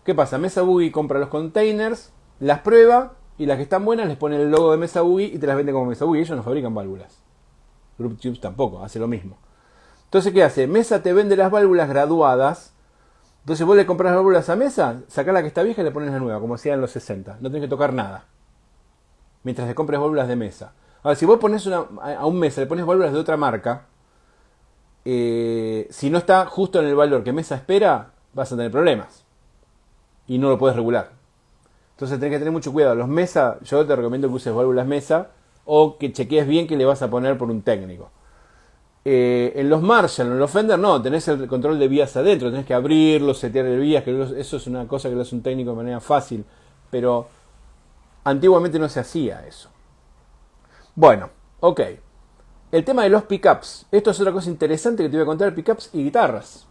¿Qué pasa? Mesa Boogie compra los containers, las prueba y las que están buenas les pone el logo de Mesa Boogie y te las vende como Mesa Boogie. Ellos no fabrican válvulas. Group Tubes tampoco, hace lo mismo. Entonces, ¿qué hace? Mesa te vende las válvulas graduadas. Entonces vos le compras las válvulas a Mesa, sacás la que está vieja y le pones la nueva, como hacía en los 60. No tenés que tocar nada. Mientras le compres válvulas de Mesa. Ahora, si vos pones a un Mesa, le pones válvulas de otra marca, si no está justo en el valor que Mesa espera, vas a tener problemas. Y no lo puedes regular. Entonces tenés que tener mucho cuidado. Los Mesa, yo te recomiendo que uses válvulas Mesa o que chequees bien que le vas a poner por un técnico. En los Marshall, en los Fender, no, tenés el control de vías adentro, tenés que abrirlo, setear el vías, que eso es una cosa que lo hace un técnico de manera fácil. Pero antiguamente no se hacía eso. Bueno, ok. El tema de los pickups. Esto es otra cosa interesante que te voy a contar, pickups y guitarras.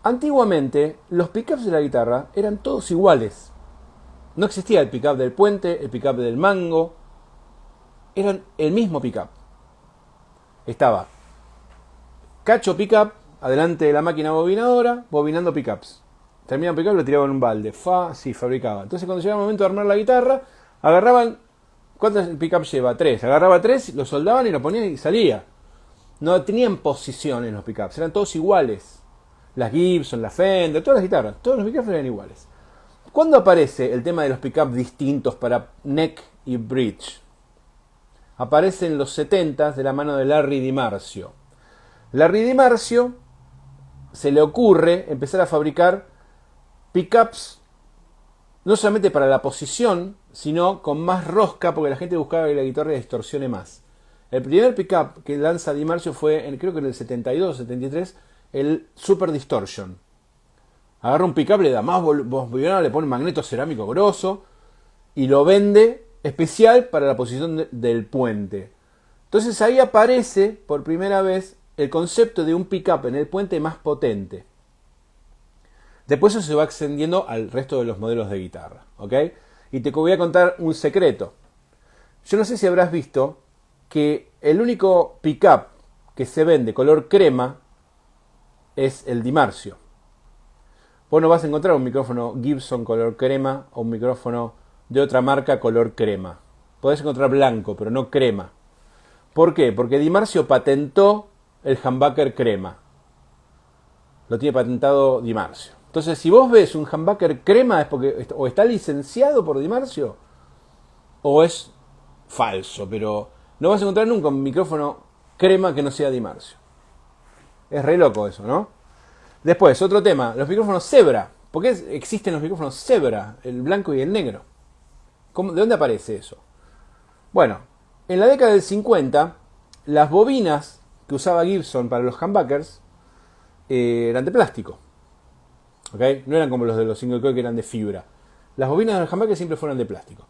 Antiguamente, los pickups de la guitarra eran todos iguales. No existía el pickup del puente, el pickup del mango. Eran el mismo pickup. Estaba cacho pickup, adelante de la máquina bobinadora, bobinando pickups. Terminaba el pickup y lo tiraban en un balde. Sí, fabricaba. Entonces cuando llegaba el momento de armar la guitarra, agarraban... ¿Cuántos pickups lleva? 3. Agarraba 3, lo soldaban y lo ponían y salía. No tenían posiciones los pickups, eran todos iguales. Las Gibson, la Fender, todas las guitarras, todos los pickups eran iguales. ¿Cuándo aparece el tema de los pickups distintos para neck y bridge? Aparece en los 70s de la mano de Larry DiMarzio. Larry DiMarzio se le ocurre empezar a fabricar pickups no solamente para la posición, sino con más rosca, porque la gente buscaba que la guitarra distorsione más. El primer pickup que lanza DiMarzio fue, creo que en el 72 o 73, el Super Distortion. Agarra un pickup, le da más bobinada, le pone un magneto cerámico grosso y lo vende especial para la posición del puente. Entonces ahí aparece por primera vez el concepto de un pickup en el puente más potente. Después eso se va extendiendo al resto de los modelos de guitarra, ¿ok? Y te voy a contar un secreto. Yo no sé si habrás visto que el único pickup que se vende color crema es el DiMarzio. Vos no vas a encontrar un micrófono Gibson color crema o un micrófono de otra marca color crema. Podés encontrar blanco, pero no crema. ¿Por qué? Porque DiMarzio patentó el humbucker crema. Lo tiene patentado DiMarzio. Entonces, si vos ves un humbucker crema es porque o está licenciado por DiMarzio o es falso, pero no vas a encontrar nunca un micrófono crema que no sea DiMarzio. Es re loco eso, ¿no? Después, otro tema, los micrófonos Zebra. ¿Por qué existen los micrófonos Zebra, el blanco y el negro? ¿De dónde aparece eso? Bueno, en la década del 50, las bobinas que usaba Gibson para los humbuckers eran de plástico. ¿Okay? No eran como los de los single coil que eran de fibra. Las bobinas de los humbuckers siempre fueron de plástico.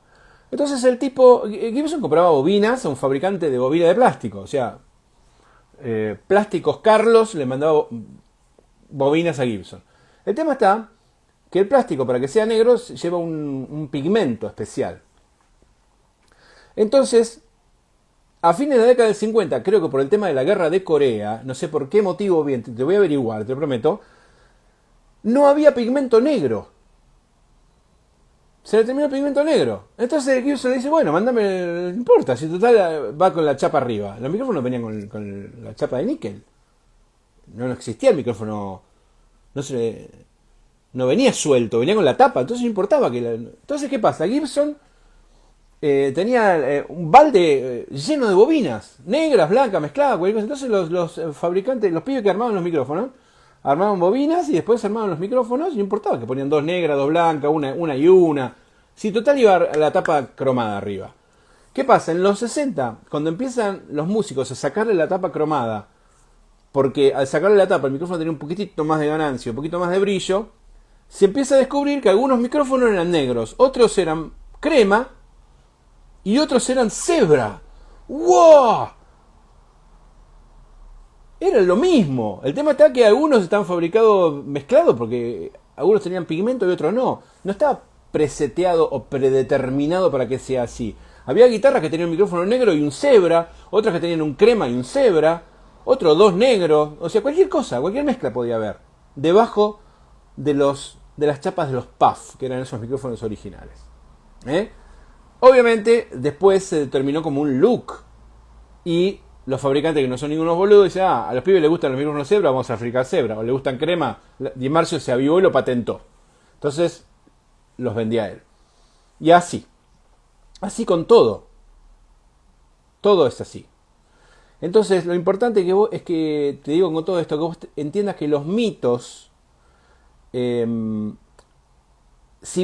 Entonces el tipo, Gibson compraba bobinas a un fabricante de bobina de plástico. O sea, Plásticos Carlos le mandaba bobinas a Gibson. El tema está que el plástico, para que sea negro, lleva un pigmento especial. Entonces, a fines de la década del 50, creo que por el tema de la guerra de Corea, no sé por qué motivo, bien, te voy a averiguar, te lo prometo, no había pigmento negro. se le terminó el pigmento negro. Entonces el Gibson le dice, bueno, mándame, no importa, si total va con la chapa arriba. Los micrófonos venían con la chapa de níquel. No existía el micrófono, no venía suelto, venía con la tapa, entonces no importaba Entonces, ¿qué pasa? Gibson tenía un balde lleno de bobinas, negras, blancas, mezcladas, cualquier cosa. Entonces los fabricantes, los pibes que armaban los micrófonos, armaban bobinas y después armaban los micrófonos y no importaba que ponían dos negras, dos blancas, una y una. Si total iba la tapa cromada arriba. ¿Qué pasa? En los 60, cuando empiezan los músicos a sacarle la tapa cromada, porque al sacarle la tapa el micrófono tenía un poquitito más de ganancia, un poquito más de brillo, se empieza a descubrir que algunos micrófonos eran negros, otros eran crema y otros eran cebra. ¡Wow! Era lo mismo. El tema está que algunos estaban fabricados mezclados porque algunos tenían pigmento y otros no. No estaba preseteado o predeterminado para que sea así. Había guitarras que tenían un micrófono negro y un cebra, otras que tenían un crema y un cebra, otros dos negros, o sea, cualquier cosa, cualquier mezcla podía haber debajo de las chapas de los PAF, que eran esos micrófonos originales. Obviamente, después se determinó como un look y los fabricantes, que no son ningunos boludos, dicen, a los pibes les gustan los micrófonos cebra, vamos a fabricar cebra, o le gustan crema. Di Marcio se avivó y lo patentó. Entonces, los vendía él. Y así con todo. Todo es así. Entonces, lo importante es que te digo con todo esto, que vos entiendas que los mitos, si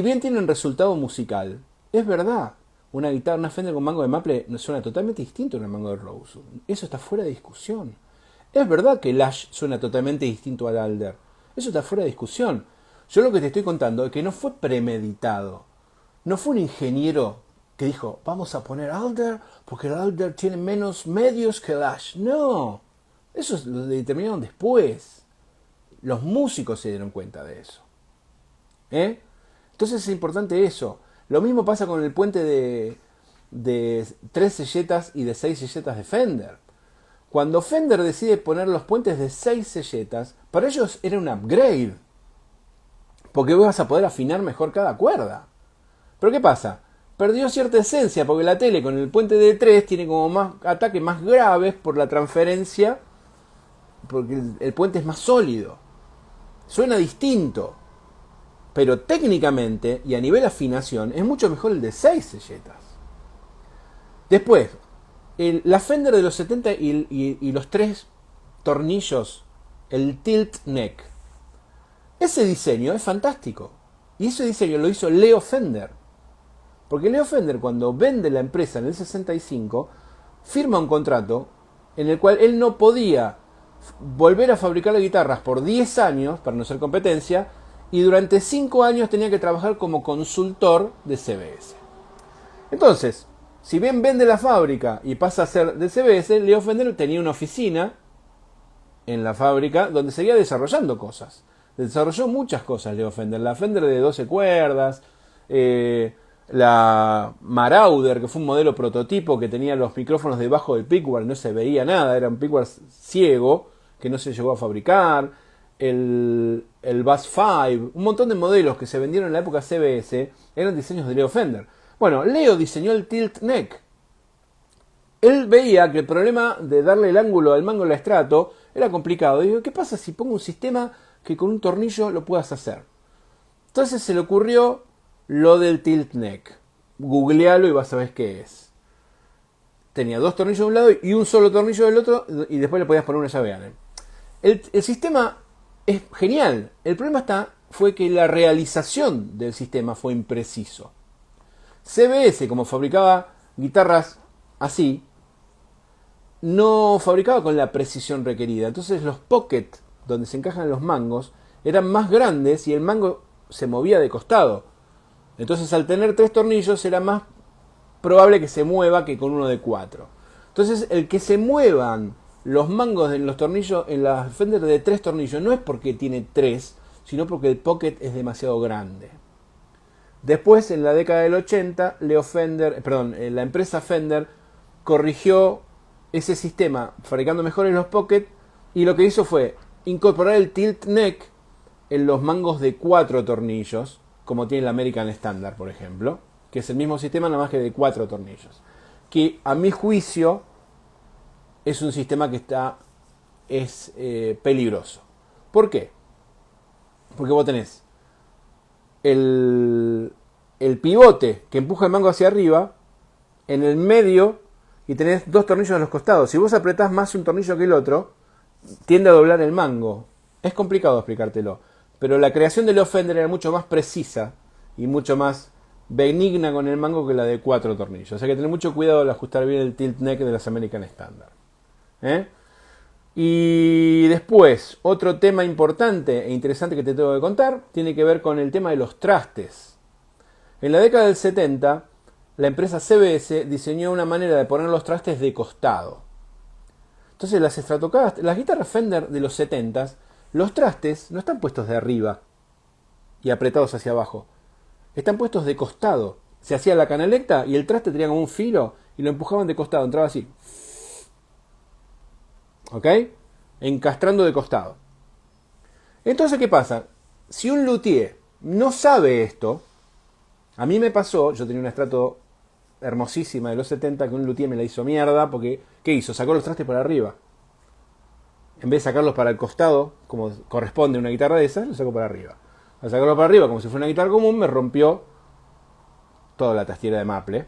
bien tienen resultado musical, es verdad. Una guitarra, una Fender con mango de maple suena totalmente distinto a un mango de Rose. Eso está fuera de discusión. Es verdad que el Ash suena totalmente distinto al Alder. Eso está fuera de discusión. Yo lo que te estoy contando es que no fue premeditado. No fue un ingeniero que dijo, vamos a poner Alder porque el Alder tiene menos medios que el Ash. No. Eso lo determinaron después. Los músicos se dieron cuenta de eso. Entonces es importante eso. Lo mismo pasa con el puente de 3 selletas y de 6 selletas de Fender. Cuando Fender decide poner los puentes de 6 selletas, para ellos era un upgrade. Porque vos vas a poder afinar mejor cada cuerda. Pero ¿qué pasa? Perdió cierta esencia, porque la tele con el puente de 3 tiene como más ataques más graves por la transferencia, porque el puente es más sólido. Suena distinto. Pero técnicamente y a nivel afinación es mucho mejor el de 6 selletas. Después, la Fender de los 70 y los 3 tornillos, el tilt neck. Ese diseño es fantástico. Y ese diseño lo hizo Leo Fender. Porque Leo Fender, cuando vende la empresa en el 65, firma un contrato en el cual él no podía volver a fabricar guitarras por 10 años, para no ser competencia, y durante 5 años tenía que trabajar como consultor de CBS. Entonces, si bien vende la fábrica y pasa a ser de CBS, Leo Fender tenía una oficina en la fábrica donde seguía desarrollando cosas. Desarrolló muchas cosas Leo Fender. La Fender de 12 cuerdas, la Marauder, que fue un modelo prototipo que tenía los micrófonos debajo del pickguard, no se veía nada, era un pickguard ciego que no se llegó a fabricar. El Bass 5, un montón de modelos que se vendieron en la época CBS eran diseños de Leo Fender. Bueno, Leo diseñó el tilt neck. Él veía que el problema de darle el ángulo al mango de estrato era complicado. Digo, ¿qué pasa si pongo un sistema que con un tornillo lo puedas hacer? Entonces se le ocurrió lo del tilt neck. Googlealo y vas a ver qué es. Tenía 2 tornillos de un lado y un solo tornillo del otro, y después le podías poner una llave Allen. El sistema es genial. El problema fue que la realización del sistema fue impreciso. CBS, como fabricaba guitarras así, no fabricaba con la precisión requerida. Entonces los pocket donde se encajan los mangos eran más grandes y el mango se movía de costado. Entonces al tener 3 tornillos era más probable que se mueva que con uno de 4. Entonces el que se muevan los mangos de los tornillos en la Fender de 3 tornillos no es porque tiene 3, sino porque el pocket es demasiado grande. Después, en la década del 80, la empresa Fender corrigió ese sistema fabricando mejores los pocket, y lo que hizo fue incorporar el tilt neck en los mangos de 4 tornillos como tiene el American Standard, por ejemplo, que es el mismo sistema nada más que de 4 tornillos. Que a mi juicio es un sistema que es peligroso. ¿Por qué? Porque vos tenés el pivote que empuja el mango hacia arriba, en el medio, y tenés 2 tornillos a los costados. Si vos apretás más un tornillo que el otro, tiende a doblar el mango. Es complicado explicártelo, pero la creación del Offender era mucho más precisa y mucho más benigna con el mango que la de 4 tornillos. O sea que tener mucho cuidado al ajustar bien el tilt neck de las American Standard. Y después, otro tema importante e interesante que te tengo que contar tiene que ver con el tema de los trastes. En la década del 70, la empresa CBS diseñó una manera de poner los trastes de costado. Entonces las guitarras Fender de los 70, los trastes no están puestos de arriba y apretados hacia abajo. Están puestos de costado. Se hacía la canalecta y el traste tenía como un filo y lo empujaban de costado. Entraba así. ¿Ok? Encastrando de costado. Entonces, ¿qué pasa? Si un luthier no sabe esto, a mí me pasó, yo tenía una Strato hermosísima de los 70 que un luthier me la hizo mierda porque, ¿qué hizo? Sacó los trastes para arriba. En vez de sacarlos para el costado, como corresponde a una guitarra de esas, los sacó para arriba. Al sacarlo para arriba, como si fuera una guitarra común, me rompió toda la trastiera de maple.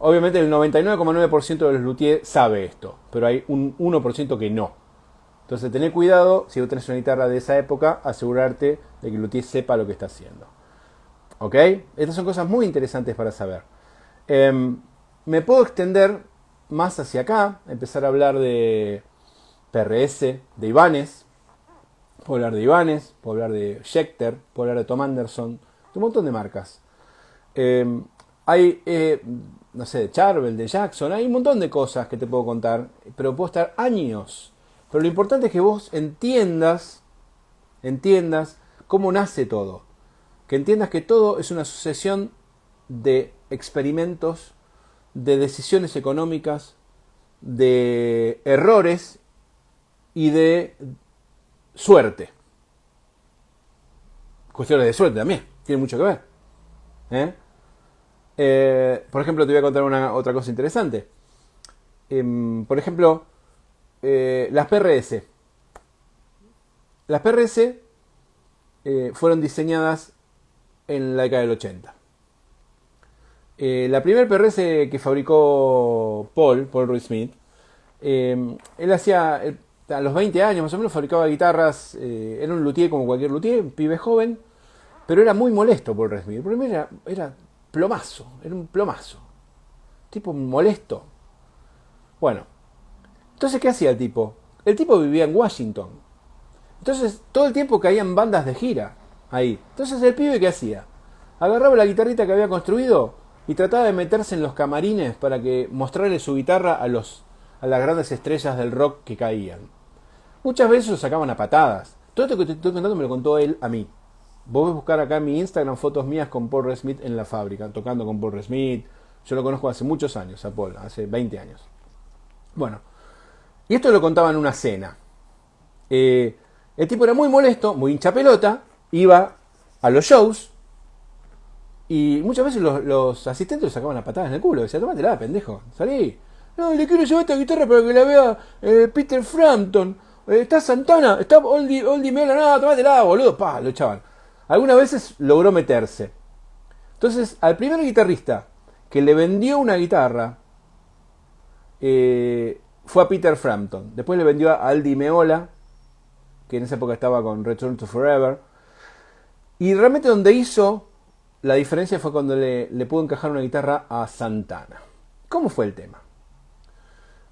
Obviamente el 99,9% de los luthiers sabe esto, pero hay un 1% que no. Entonces tené cuidado, si vos tenés una guitarra de esa época, asegurarte de que el luthier sepa lo que está haciendo. ¿Ok? Estas son cosas muy interesantes para saber. Me puedo extender más hacia acá, empezar a hablar de PRS, de Ibanez. Puedo hablar de Ibanez, puedo hablar de Schecter, puedo hablar de Tom Anderson, de un montón de marcas. Hay, no sé, de Charvel, de Jackson, hay un montón de cosas que te puedo contar, pero puedo estar años. Pero lo importante es que vos entiendas cómo nace todo. Que entiendas que todo es una sucesión de experimentos, de decisiones económicas, de errores y de suerte. Cuestiones de suerte también, tiene mucho que ver. Por ejemplo, te voy a contar otra cosa interesante. Por ejemplo, las PRS. Las PRS fueron diseñadas en la década del 80. La primera PRS que fabricó Paul Reed Smith, él hacía, a los 20 años más o menos, fabricaba guitarras, era un luthier como cualquier luthier, un pibe joven, pero era muy molesto Paul Reed Smith. El problema era plomazo, era un plomazo. Tipo molesto. Bueno, entonces, ¿qué hacía el tipo? El tipo vivía en Washington. Entonces, todo el tiempo caían bandas de gira ahí. Entonces, el pibe, ¿qué hacía? Agarraba la guitarrita que había construido y trataba de meterse en los camarines para que mostrarle su guitarra a las grandes estrellas del rock que caían. Muchas veces lo sacaban a patadas. Todo esto que te estoy contando me lo contó él a mí. Vos ves buscar acá en mi Instagram fotos mías con Paul Reed Smith en la fábrica, tocando con Paul Reed Smith. Yo lo conozco hace muchos años, a Paul, hace 20 años. Bueno, y esto lo contaba en una cena. El tipo era muy molesto, muy hincha pelota, iba a los shows y muchas veces los asistentes lo sacaban a patadas en el culo. Decían, tómatela, pendejo, salí. No, le quiero llevar esta guitarra para que la vea Peter Frampton. Está Santana, está Oldie Mela, no, tómatela, boludo. Pa, lo echaban. Algunas veces logró meterse. Entonces, al primer guitarrista que le vendió una guitarra fue a Peter Frampton. Después le vendió a Aldi Meola, que en esa época estaba con Return to Forever. Y realmente donde hizo la diferencia fue cuando le pudo encajar una guitarra a Santana. ¿Cómo fue el tema?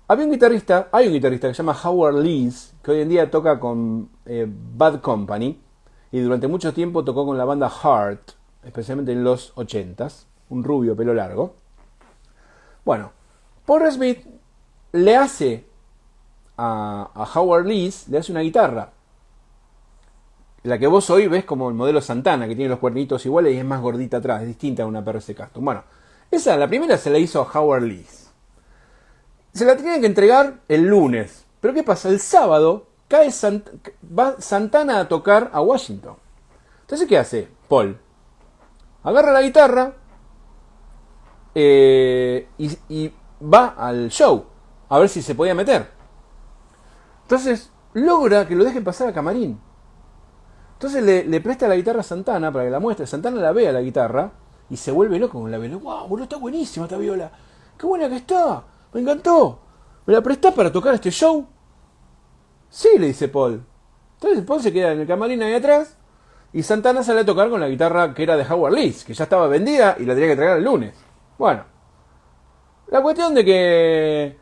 Hay un guitarrista que se llama Howard Lees, que hoy en día toca con Bad Company, y durante mucho tiempo tocó con la banda Heart, especialmente en los 80s, un rubio, pelo largo. Bueno, Paul Reed Smith le hace a Howard Lees, le hace una guitarra, la que vos hoy ves como el modelo Santana, que tiene los cuernitos iguales y es más gordita atrás, es distinta a una PRS Custom. Bueno, la primera se la hizo a Howard Lees. Se la tenían que entregar el lunes. Pero ¿qué pasa? El sábado va Santana a tocar a Washington. Entonces, ¿qué hace Paul? Agarra la guitarra y va al show a ver si se podía meter. Entonces logra que lo dejen pasar a camarín. Entonces le presta la guitarra a Santana para que la muestre. Santana la ve a la guitarra y se vuelve loco con la viola. ¡Wow, boludo, está buenísima esta viola! ¡Qué buena que está! ¡Me encantó! ¿Me la prestás para tocar este show? Sí, le dice Paul. Entonces Paul se queda en el camarín ahí atrás y Santana sale a tocar con la guitarra que era de Howard Lees, que ya estaba vendida y la tenía que traer el lunes. Bueno, la cuestión de que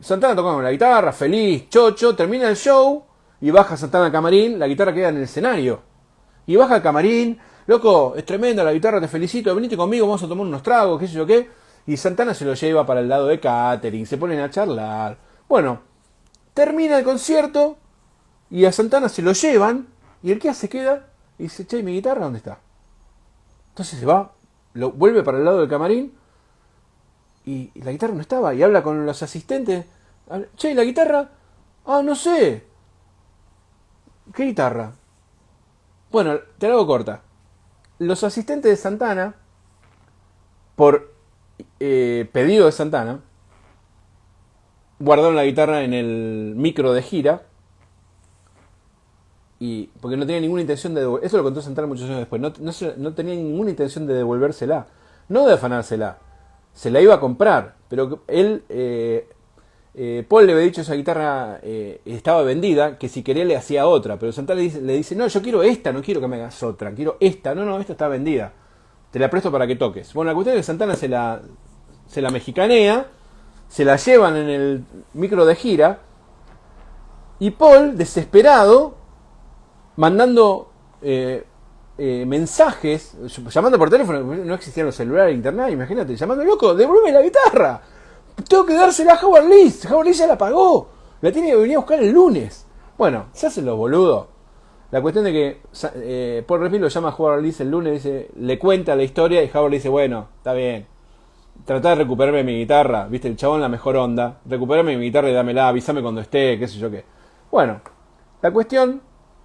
Santana toca con la guitarra, feliz, chocho, termina el show y baja Santana al camarín, la guitarra queda en el escenario. Y baja al camarín, loco, es tremenda la guitarra, te felicito, venite conmigo, vamos a tomar unos tragos, qué sé yo qué. Y Santana se lo lleva para el lado de catering, se ponen a charlar. Bueno, termina el concierto y a Santana se lo llevan y el que se queda y dice, che, ¿mi guitarra dónde está? Entonces se va, lo vuelve para el lado del camarín y la guitarra no estaba y habla con los asistentes. Che, ¿la guitarra? Ah, no sé. ¿Qué guitarra? Bueno, te la hago corta. Los asistentes de Santana, por pedido de Santana, guardaron la guitarra en el micro de gira y porque no tenía ninguna intención de eso lo contó Santana muchos años después, no tenía ninguna intención de devolvérsela, no de afanársela, se la iba a comprar, pero él Paul le había dicho esa guitarra estaba vendida, que si quería le hacía otra, pero Santana le dice no, yo quiero esta, no quiero que me hagas otra, quiero esta, no, esta está vendida, te la presto para que toques. Bueno, la cuestión es que Santana se la mexicanea, se la llevan en el micro de gira y Paul, desesperado, mandando mensajes, llamando por teléfono, no existían los celulares, internet, imagínate, llamando, loco, devuelve la guitarra, tengo que dársela a Howard Lees ya la pagó, la tiene que venir a buscar el lunes. Bueno, se hacen los boludos. La cuestión de que Paul Resmith lo llama a Howard Lees el lunes, dice, le cuenta la historia y Howard le dice, bueno, está bien, tratá de recuperarme mi guitarra, viste, el chabón la mejor onda, recuperame mi guitarra y dámela, avísame cuando esté, qué sé yo qué. Bueno, la cuestión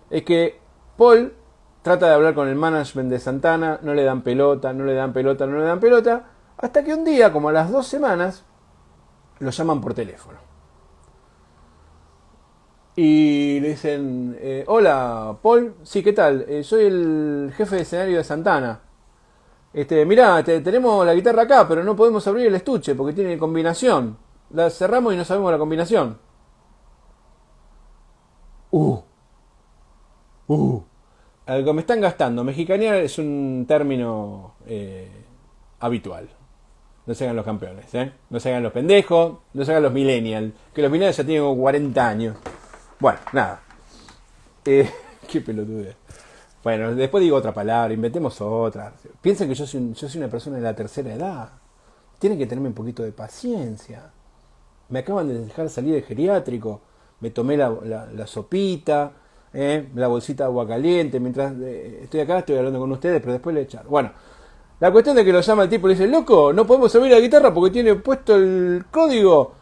es que Paul trata de hablar con el management de Santana, no le dan pelota, hasta que un día, como a las 2 semanas, lo llaman por teléfono. Y le dicen, hola, Paul, sí, ¿qué tal? Soy el jefe de escenario de Santana. Mirá, tenemos la guitarra acá, pero no podemos abrir el estuche porque tiene combinación. La cerramos y no sabemos la combinación. Algo me están gastando. Mexicanear es un término habitual. No se hagan los campeones, no se hagan los pendejos, no se hagan los millennials. Que los millennials ya tienen como 40 años. Bueno, nada. Qué pelotudez. Bueno, después digo otra palabra, inventemos otra. Piensen que yo soy una persona de la tercera edad. Tienen que tenerme un poquito de paciencia. Me acaban de dejar salir del geriátrico. Me tomé la sopita, la bolsita de agua caliente. Mientras estoy acá, estoy hablando con ustedes, pero después le echar. Bueno, la cuestión de que lo llama el tipo y le dice, loco, no podemos abrir la guitarra porque tiene puesto el código.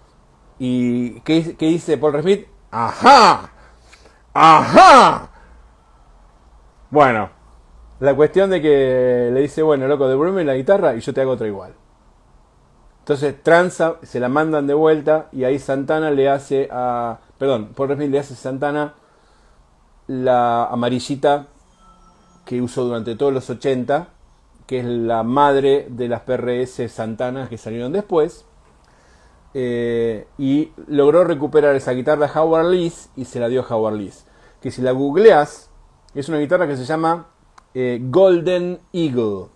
¿Y qué dice Paul Resmith? ¡Ajá! ¡Ajá! Bueno, la cuestión de que le dice, bueno, loco, devuélveme la guitarra y yo te hago otra igual. Entonces tranza, se la mandan de vuelta y ahí Santana le hace a... Perdón, Paul Resmith le hace a Santana la amarillita que usó durante todos los 80, que es la madre de las PRS Santana que salieron después. Y logró recuperar esa guitarra de Howard Lees y se la dio a Howard Lees. Que si la googleas, es una guitarra que se llama Golden Eagle.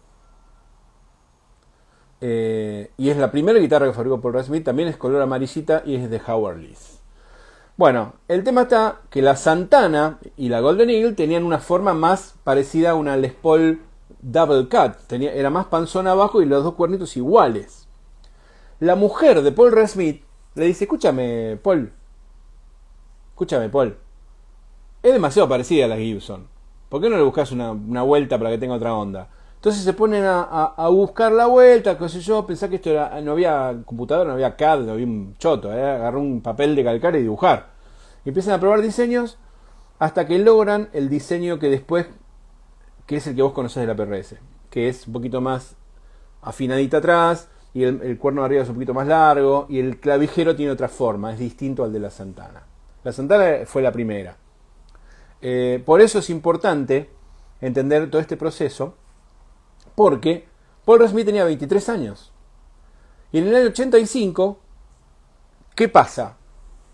Y es la primera guitarra que fabricó Paul Resmith, también es color amarillita y es de Howard Lees. Bueno, el tema está que la Santana y la Golden Eagle tenían una forma más parecida a una Les Paul Double Cut. Era más panzona abajo y los dos cuernitos iguales. La mujer de Paul Resmith le dice, escúchame, Paul. Es demasiado parecida a la Gibson. ¿Por qué no le buscas una vuelta para que tenga otra onda? Entonces se ponen a buscar la vuelta, qué sé yo, pensá que esto no había computadora, no había CAD, no había un choto, agarró un papel de calcar y dibujar. Y empiezan a probar diseños hasta que logran el diseño que después, que es el que vos conocés de la PRS. que es un poquito más afinadita atrás, y el cuerno de arriba es un poquito más largo, y el clavijero tiene otra forma, es distinto al de la Santana. La Santana fue la primera. Por eso es importante entender todo este proceso, porque Paul Reed Smith tenía 23 años. Y en el año 85, ¿qué pasa?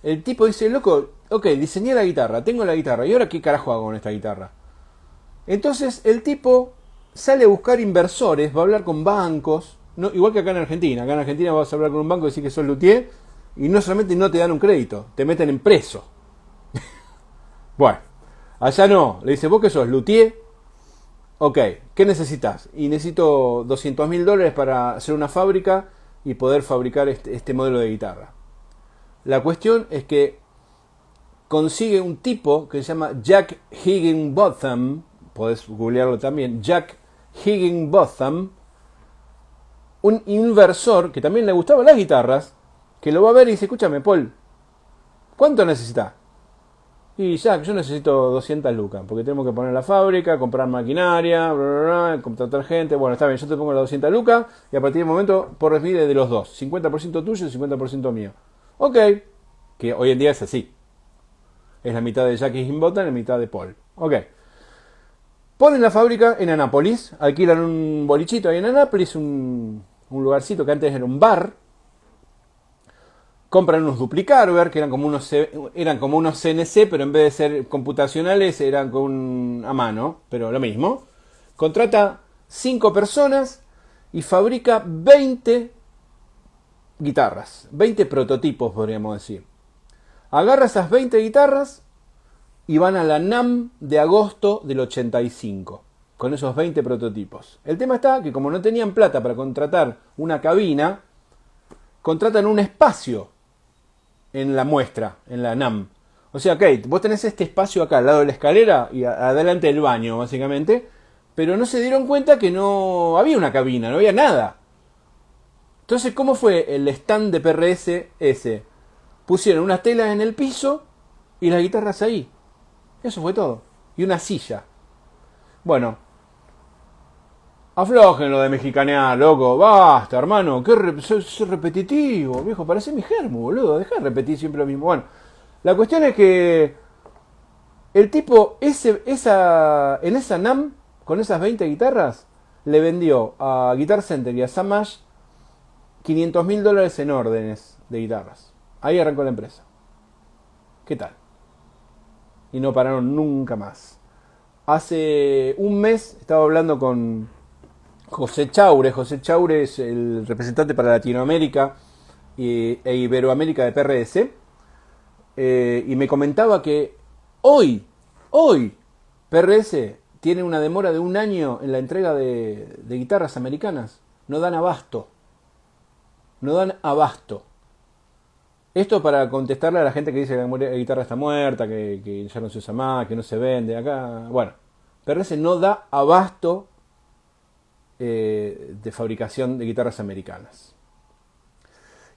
El tipo dice, loco, ok, diseñé la guitarra, tengo la guitarra, ¿y ahora qué carajo hago con esta guitarra? Entonces el tipo sale a buscar inversores, va a hablar con bancos, no, igual que acá en Argentina. Acá en Argentina vas a hablar con un banco y decir que sos luthier, y no solamente no te dan un crédito, te meten en preso. Bueno, allá no, le dice, vos que sos luthier, ok, ¿qué necesitas? Y necesito $200.000 para hacer una fábrica y poder fabricar este modelo de guitarra. La cuestión es que consigue un tipo que se llama Jack Higginbotham, podés googlearlo también, Jack Higginbotham, un inversor que también le gustaban las guitarras, que lo va a ver y dice, escúchame, Paul, ¿cuánto necesitas? Y Jack, yo necesito 200 lucas, porque tenemos que poner la fábrica, comprar maquinaria, bla, bla, bla, contratar gente. Bueno, está bien, yo te pongo las 200 lucas y a partir del momento por recibir de los dos, 50% tuyo y 50% mío. Ok, que hoy en día es así. Es la mitad de Jack Higginbotham y la mitad de Paul. Ok. Ponen la fábrica en Anápolis, alquilan un bolichito ahí en Anápolis, un lugarcito que antes era un bar. Compran unos Duplicarver, que eran como unos CNC, pero en vez de ser computacionales eran a mano, pero lo mismo. Contrata 5 personas y fabrica 20 guitarras, 20 prototipos podríamos decir. Agarra esas 20 guitarras y van a la NAMM de agosto del 85, con esos 20 prototipos. El tema está que como no tenían plata para contratar una cabina, contratan un espacio en la muestra, en la NAMM. O sea, ok, vos tenés este espacio acá al lado de la escalera y adelante del baño, básicamente, pero no se dieron cuenta que no había una cabina, no había nada. Entonces, ¿cómo fue el stand de PRS ese? Pusieron unas telas en el piso y las guitarras ahí. Eso fue todo. Y una silla. Bueno, aflojen lo de mexicanear, loco. Basta, hermano. Soy repetitivo, viejo. Parece mi germo, boludo. Deja de repetir siempre lo mismo. Bueno, la cuestión es que el tipo, en esa NAMM, con esas 20 guitarras, le vendió a Guitar Center y a Sam Ash $500.000 en órdenes de guitarras. Ahí arrancó la empresa. ¿Qué tal? Y no pararon nunca más. Hace un mes estaba hablando con José Chaure. José Chaure es el representante para Latinoamérica e Iberoamérica de PRS. Y me comentaba que hoy, PRS tiene una demora de 1 año en la entrega de guitarras americanas. No dan abasto. No dan abasto. Esto para contestarle a la gente que dice que la guitarra está muerta, que ya no se usa más, que no se vende acá. Bueno, PRS no da abasto de fabricación de guitarras americanas.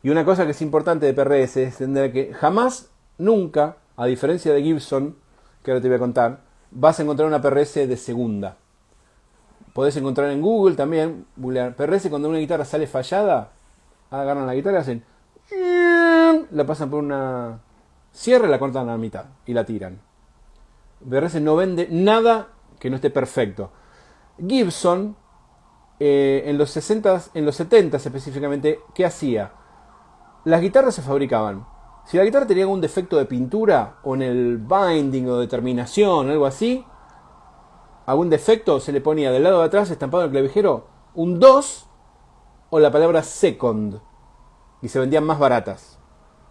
Y una cosa que es importante de PRS es entender que jamás, nunca, a diferencia de Gibson, que ahora te voy a contar, vas a encontrar una PRS de segunda. Podés encontrar en Google también, PRS cuando una guitarra sale fallada, agarran la guitarra y hacen, la pasan por una cierre, la cortan a la mitad y la tiran. PRS no vende nada que no esté perfecto. Gibson en los 70 específicamente, ¿qué hacía? Las guitarras se fabricaban. Si la guitarra tenía algún defecto de pintura o en el binding o de terminación o algo así, algún defecto, se le ponía del lado de atrás estampado en el clavijero un 2 o la palabra second y se vendían más baratas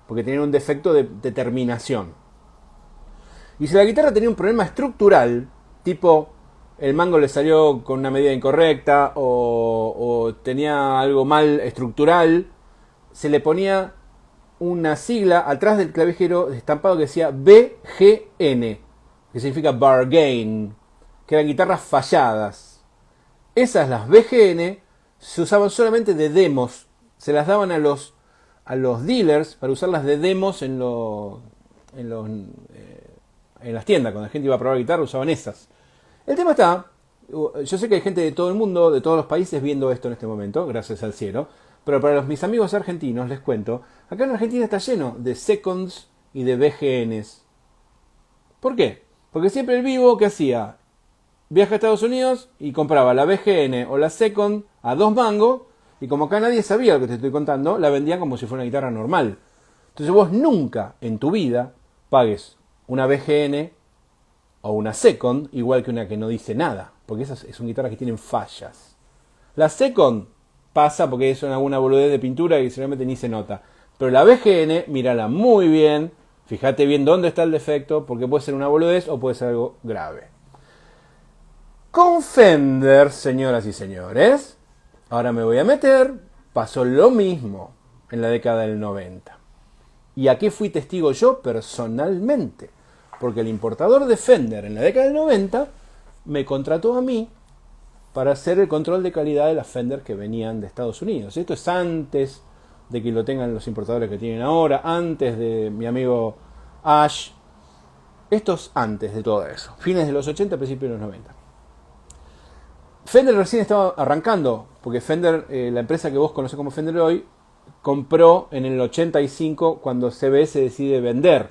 porque tenían un defecto de terminación. Y si la guitarra tenía un problema estructural, tipo el mango le salió con una medida incorrecta o tenía algo mal estructural, se le ponía una sigla atrás del clavijero estampado que decía BGN, que significa bargain, que eran guitarras falladas. Esas, las BGN, se usaban solamente de demos, se las daban a los dealers para usarlas de demos en las tiendas. Cuando la gente iba a probar guitarra usaban esas. El tema está Yo sé que hay gente de todo el mundo, de todos los países viendo esto en este momento, gracias al cielo. Pero para mis amigos argentinos les cuento, acá en Argentina está lleno de seconds y de VGNs. ¿Por qué? Porque siempre el vivo, ¿qué hacía? Viaja a Estados Unidos y compraba la VGN o la second a 2 mangos, y como acá nadie sabía lo que te estoy contando, la vendían como si fuera una guitarra normal. Entonces vos nunca en tu vida pagues una VGN o una second igual que una que no dice nada, porque esas son guitarras que tienen fallas. La second pasa porque es alguna boludez de pintura y seguramente ni se nota. Pero la VGN, mírala muy bien, fíjate bien dónde está el defecto, porque puede ser una boludez o puede ser algo grave. Con Fender, señoras y señores, ahora me voy a meter, pasó lo mismo en la década del 90. ¿Y a qué fui testigo yo personalmente? Porque el importador de Fender en la década del 90 me contrató a mí para hacer el control de calidad de las Fender que venían de Estados Unidos. Esto es antes de que lo tengan los importadores que tienen ahora, antes de mi amigo Ash. Esto es antes de todo eso, fines de los 80, principios de los 90. Fender recién estaba arrancando, porque Fender, la empresa que vos conocés como Fender hoy, compró en el 85 cuando CBS decide vender.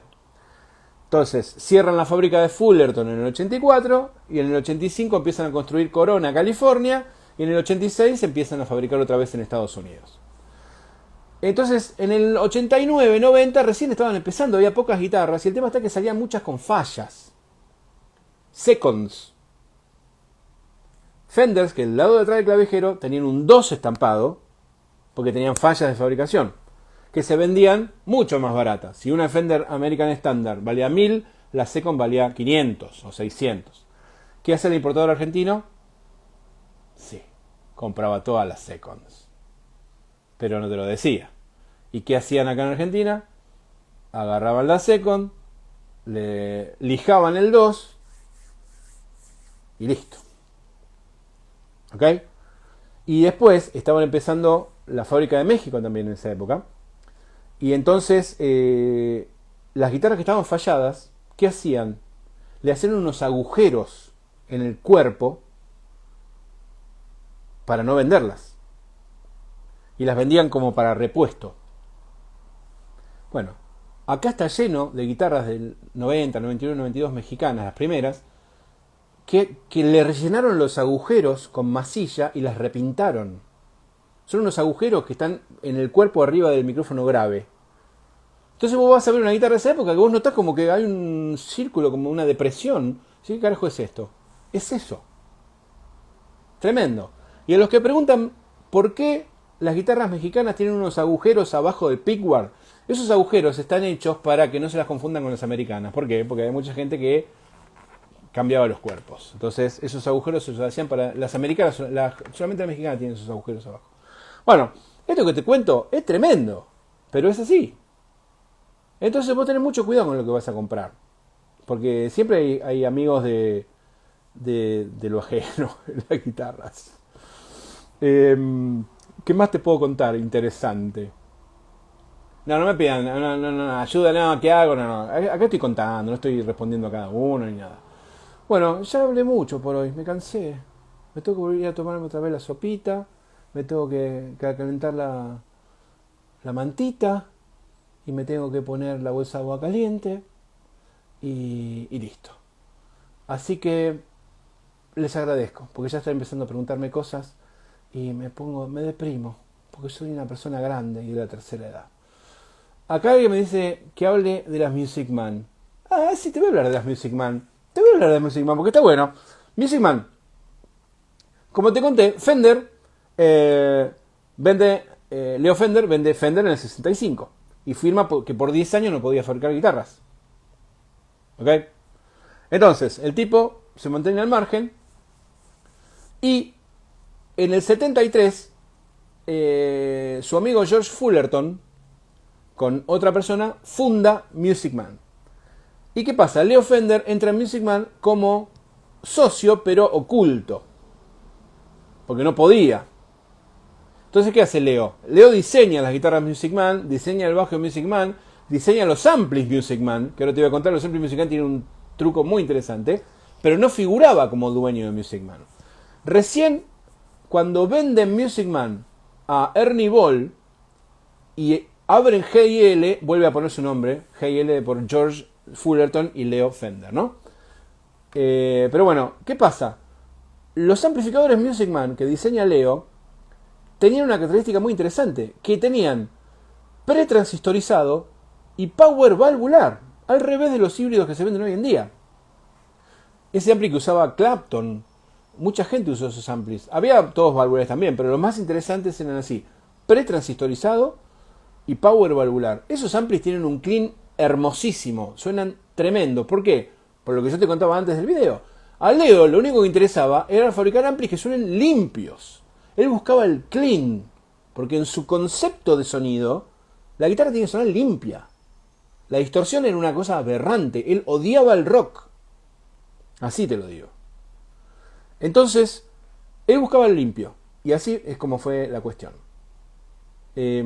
Entonces, cierran la fábrica de Fullerton en el 84 y en el 85 empiezan a construir Corona, California, y en el 86 empiezan a fabricar otra vez en Estados Unidos. Entonces, en el 89, 90 recién estaban empezando, había pocas guitarras y el tema está que salían muchas con fallas. Seconds. Fenders, que del lado de atrás del clavijero tenían un 2 estampado, porque tenían fallas de fabricación, que se vendían mucho más baratas. Si una Fender American Standard valía 1000, la Second valía 500 o 600. ¿Qué hace el importador argentino? Sí, compraba todas las Seconds, pero no te lo decía. ¿Y qué hacían acá en Argentina? Agarraban la Second, le lijaban el 2 y listo. ¿Ok? Y después estaban empezando la fábrica de México también en esa época. Y entonces las guitarras que estaban falladas, ¿qué hacían? Le hacían unos agujeros en el cuerpo para no venderlas. Y las vendían como para repuesto. Bueno, acá está lleno de guitarras del 90, 91, 92 mexicanas, las primeras, que le rellenaron los agujeros con masilla y las repintaron. Son unos agujeros que están en el cuerpo arriba del micrófono grave. Entonces vos vas a ver una guitarra de esa época que vos notás como que hay un círculo, como una depresión. ¿Sí? ¿Qué carajo es esto? Es eso. Tremendo. Y a los que preguntan por qué las guitarras mexicanas tienen unos agujeros abajo del pickguard, esos agujeros están hechos para que no se las confundan con las americanas. ¿Por qué? Porque hay mucha gente que cambiaba los cuerpos. Entonces esos agujeros se hacían para las americanas, solamente las mexicanas tienen esos agujeros abajo. Bueno, esto que te cuento es tremendo, pero es así. Entonces vos tenés mucho cuidado con lo que vas a comprar, porque siempre hay amigos de lo ajeno en las guitarras. ¿Qué más te puedo contar interesante? No me pidan, no, ayuda, no, ¿qué hago? No. Acá estoy contando, no estoy respondiendo a cada uno ni nada. Bueno, ya hablé mucho por hoy, me cansé. Me tengo que volver a tomarme otra vez la sopita, me tengo que calentar la mantita, y me tengo que poner la bolsa de agua caliente, y listo. Así que les agradezco, porque ya están empezando a preguntarme cosas, y me deprimo, porque soy una persona grande y de la tercera edad. Acá alguien me dice que hable de las Music Man. Ah, sí, te voy a hablar de las Music Man. Te voy a hablar de Music Man porque está bueno. Music Man. Como te conté, Fender Leo Fender vende Fender en el 65. Y firma que por 10 años no podía fabricar guitarras. ¿Ok? Entonces, el tipo se mantiene al margen. Y en el 73, su amigo George Fullerton, con otra persona, funda Music Man. ¿Y qué pasa? Leo Fender entra en Music Man como socio, pero oculto. Porque no podía. Entonces, ¿qué hace Leo? Leo diseña las guitarras Music Man, diseña el bajo Music Man, diseña los amplis Music Man, que ahora te voy a contar, los amplis Music Man tienen un truco muy interesante, pero no figuraba como dueño de Music Man. Recién cuando venden Music Man a Ernie Ball y abren G&L, vuelve a poner su nombre, G&L por George Fullerton y Leo Fender, ¿no? Pero bueno, ¿qué pasa? Los amplificadores Music Man que diseña Leo tenían una característica muy interesante, que tenían pretransistorizado y power valvular, al revés de los híbridos que se venden hoy en día. Ese ampli que usaba Clapton, mucha gente usó esos amplis. Había todos valvulares también, pero los más interesantes eran así, pretransistorizado y power valvular. Esos amplis tienen un clean hermosísimo, suenan tremendo. ¿Por qué? Por lo que yo te contaba antes del video. A Leo lo único que interesaba era fabricar amplis que suenen limpios. Él buscaba el clean, porque en su concepto de sonido, la guitarra tiene que sonar limpia. La distorsión era una cosa aberrante. Él odiaba el rock. Así te lo digo. Entonces, él buscaba el limpio. Y así es como fue la cuestión. ¿Dónde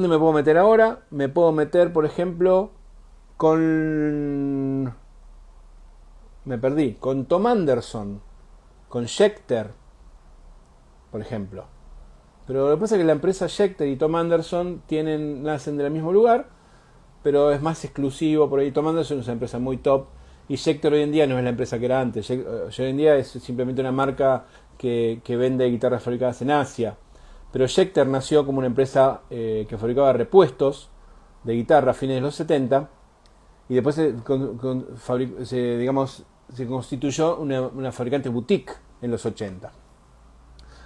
me puedo meter ahora? Me puedo meter, por ejemplo, con... Me perdí. Con Tom Anderson. Con Schecter, por ejemplo. Pero lo que pasa es que la empresa Schecter y Tom Anderson nacen del mismo lugar, pero es más exclusivo por ahí. Tom Anderson es una empresa muy top y Schecter hoy en día no es la empresa que era antes. Hoy en día es simplemente una marca que vende guitarras fabricadas en Asia. Pero Schecter nació como una empresa que fabricaba repuestos de guitarra a fines de los 70 y después se constituyó una fabricante boutique en los 80.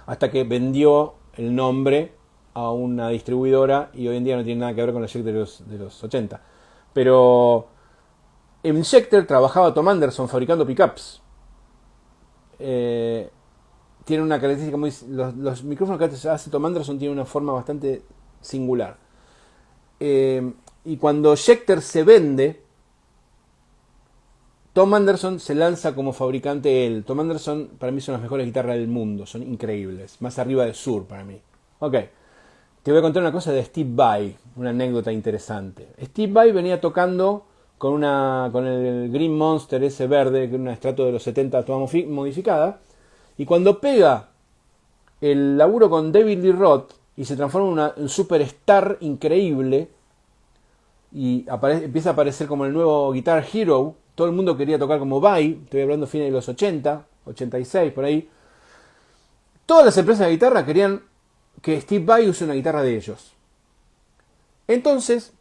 Hasta que vendió el nombre a una distribuidora y hoy en día no tiene nada que ver con la Schecter de los 80. Pero en Schecter trabajaba Tom Anderson fabricando pickups. Tiene una característica muy... Los micrófonos que hace Tom Anderson tienen una forma bastante singular. Y cuando Schecter se vende, Tom Anderson se lanza como fabricante él. Tom Anderson para mí son las mejores guitarras del mundo, son increíbles, más arriba de Sur para mí. Ok, te voy a contar una cosa de Steve Vai, una anécdota interesante. Steve Vai venía tocando con el Green Monster ese verde, que era una Strato de los 70 toda modificada, y cuando pega el laburo con David Lee Roth y se transforma en un superstar increíble y empieza a aparecer como el nuevo Guitar Hero. Todo el mundo quería tocar como Vai, estoy hablando fines de los 80, 86, por ahí. Todas las empresas de guitarra querían que Steve Vai use una guitarra de ellos. Entonces,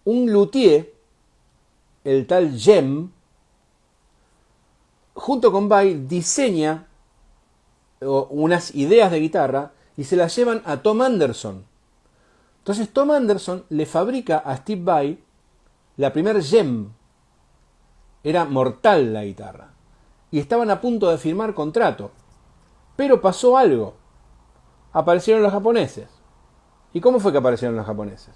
un luthier, el tal Jem, junto con Vai, diseña unas ideas de guitarra y se las llevan a Tom Anderson. Entonces Tom Anderson le fabrica a Steve Vai la primer Jem. Era mortal la guitarra. Y estaban a punto de firmar contrato. Pero pasó algo. Aparecieron los japoneses. ¿Y cómo fue que aparecieron los japoneses?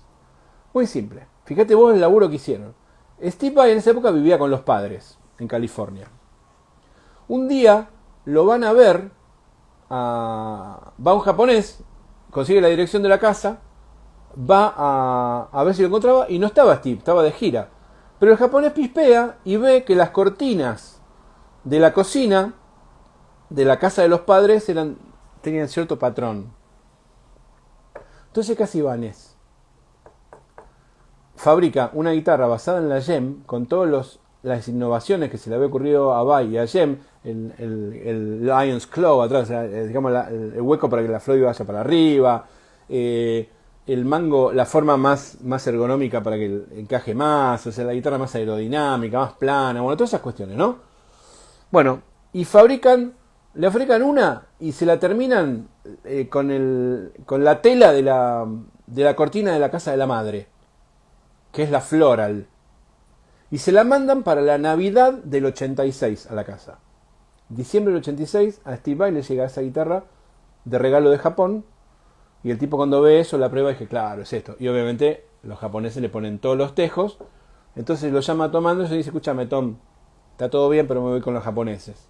Muy simple. Fíjate vos el laburo que hicieron. Steve Vai en esa época vivía con los padres en California. Un día lo van a ver. Va un japonés, consigue la dirección de la casa, va a ver si lo encontraba y no estaba Steve, estaba de gira. Pero el japonés pispea y ve que las cortinas de la cocina de la casa de los padres tenían cierto patrón. Entonces casi Ibanez fabrica una guitarra basada en la Jem con todas las innovaciones que se le había ocurrido a Vai y a Jem, el Lion's Claw atrás, digamos el hueco para que la Floyd vaya para arriba, el mango, la forma más ergonómica para que encaje más, o sea, la guitarra más aerodinámica, más plana, bueno, todas esas cuestiones, ¿no? Bueno, y le fabrican una y se la terminan con la tela de la cortina de la casa de la madre, que es la floral. Y se la mandan para la Navidad del 86 a la casa. Diciembre del 86 a Steve Vai le llega esa guitarra de regalo de Japón. Y el tipo cuando ve eso la prueba y dice, claro, es esto. Y obviamente los japoneses le ponen todos los tejos. Entonces lo llama a Tom Anderson y dice, escúchame Tom, está todo bien pero me voy con los japoneses.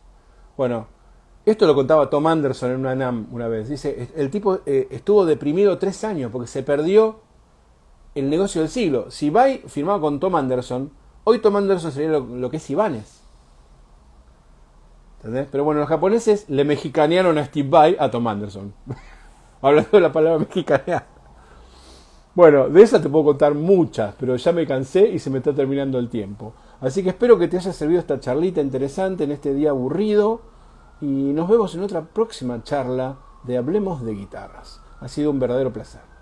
Bueno, esto lo contaba Tom Anderson en una NAMM una vez. Dice, el tipo estuvo deprimido 3 años porque se perdió el negocio del siglo. Si Vai firmaba con Tom Anderson, Hoy Tom Anderson sería lo que es Ibáñez. ¿Entendés? Pero bueno, los japoneses le mexicanearon a Steve Vai a Tom Anderson. Hablando de la palabra mexicanear. Bueno, de esa te puedo contar muchas, pero ya me cansé y se me está terminando el tiempo. Así que espero que te haya servido esta charlita interesante en este día aburrido. Y nos vemos en otra próxima charla de Hablemos de Guitarras. Ha sido un verdadero placer.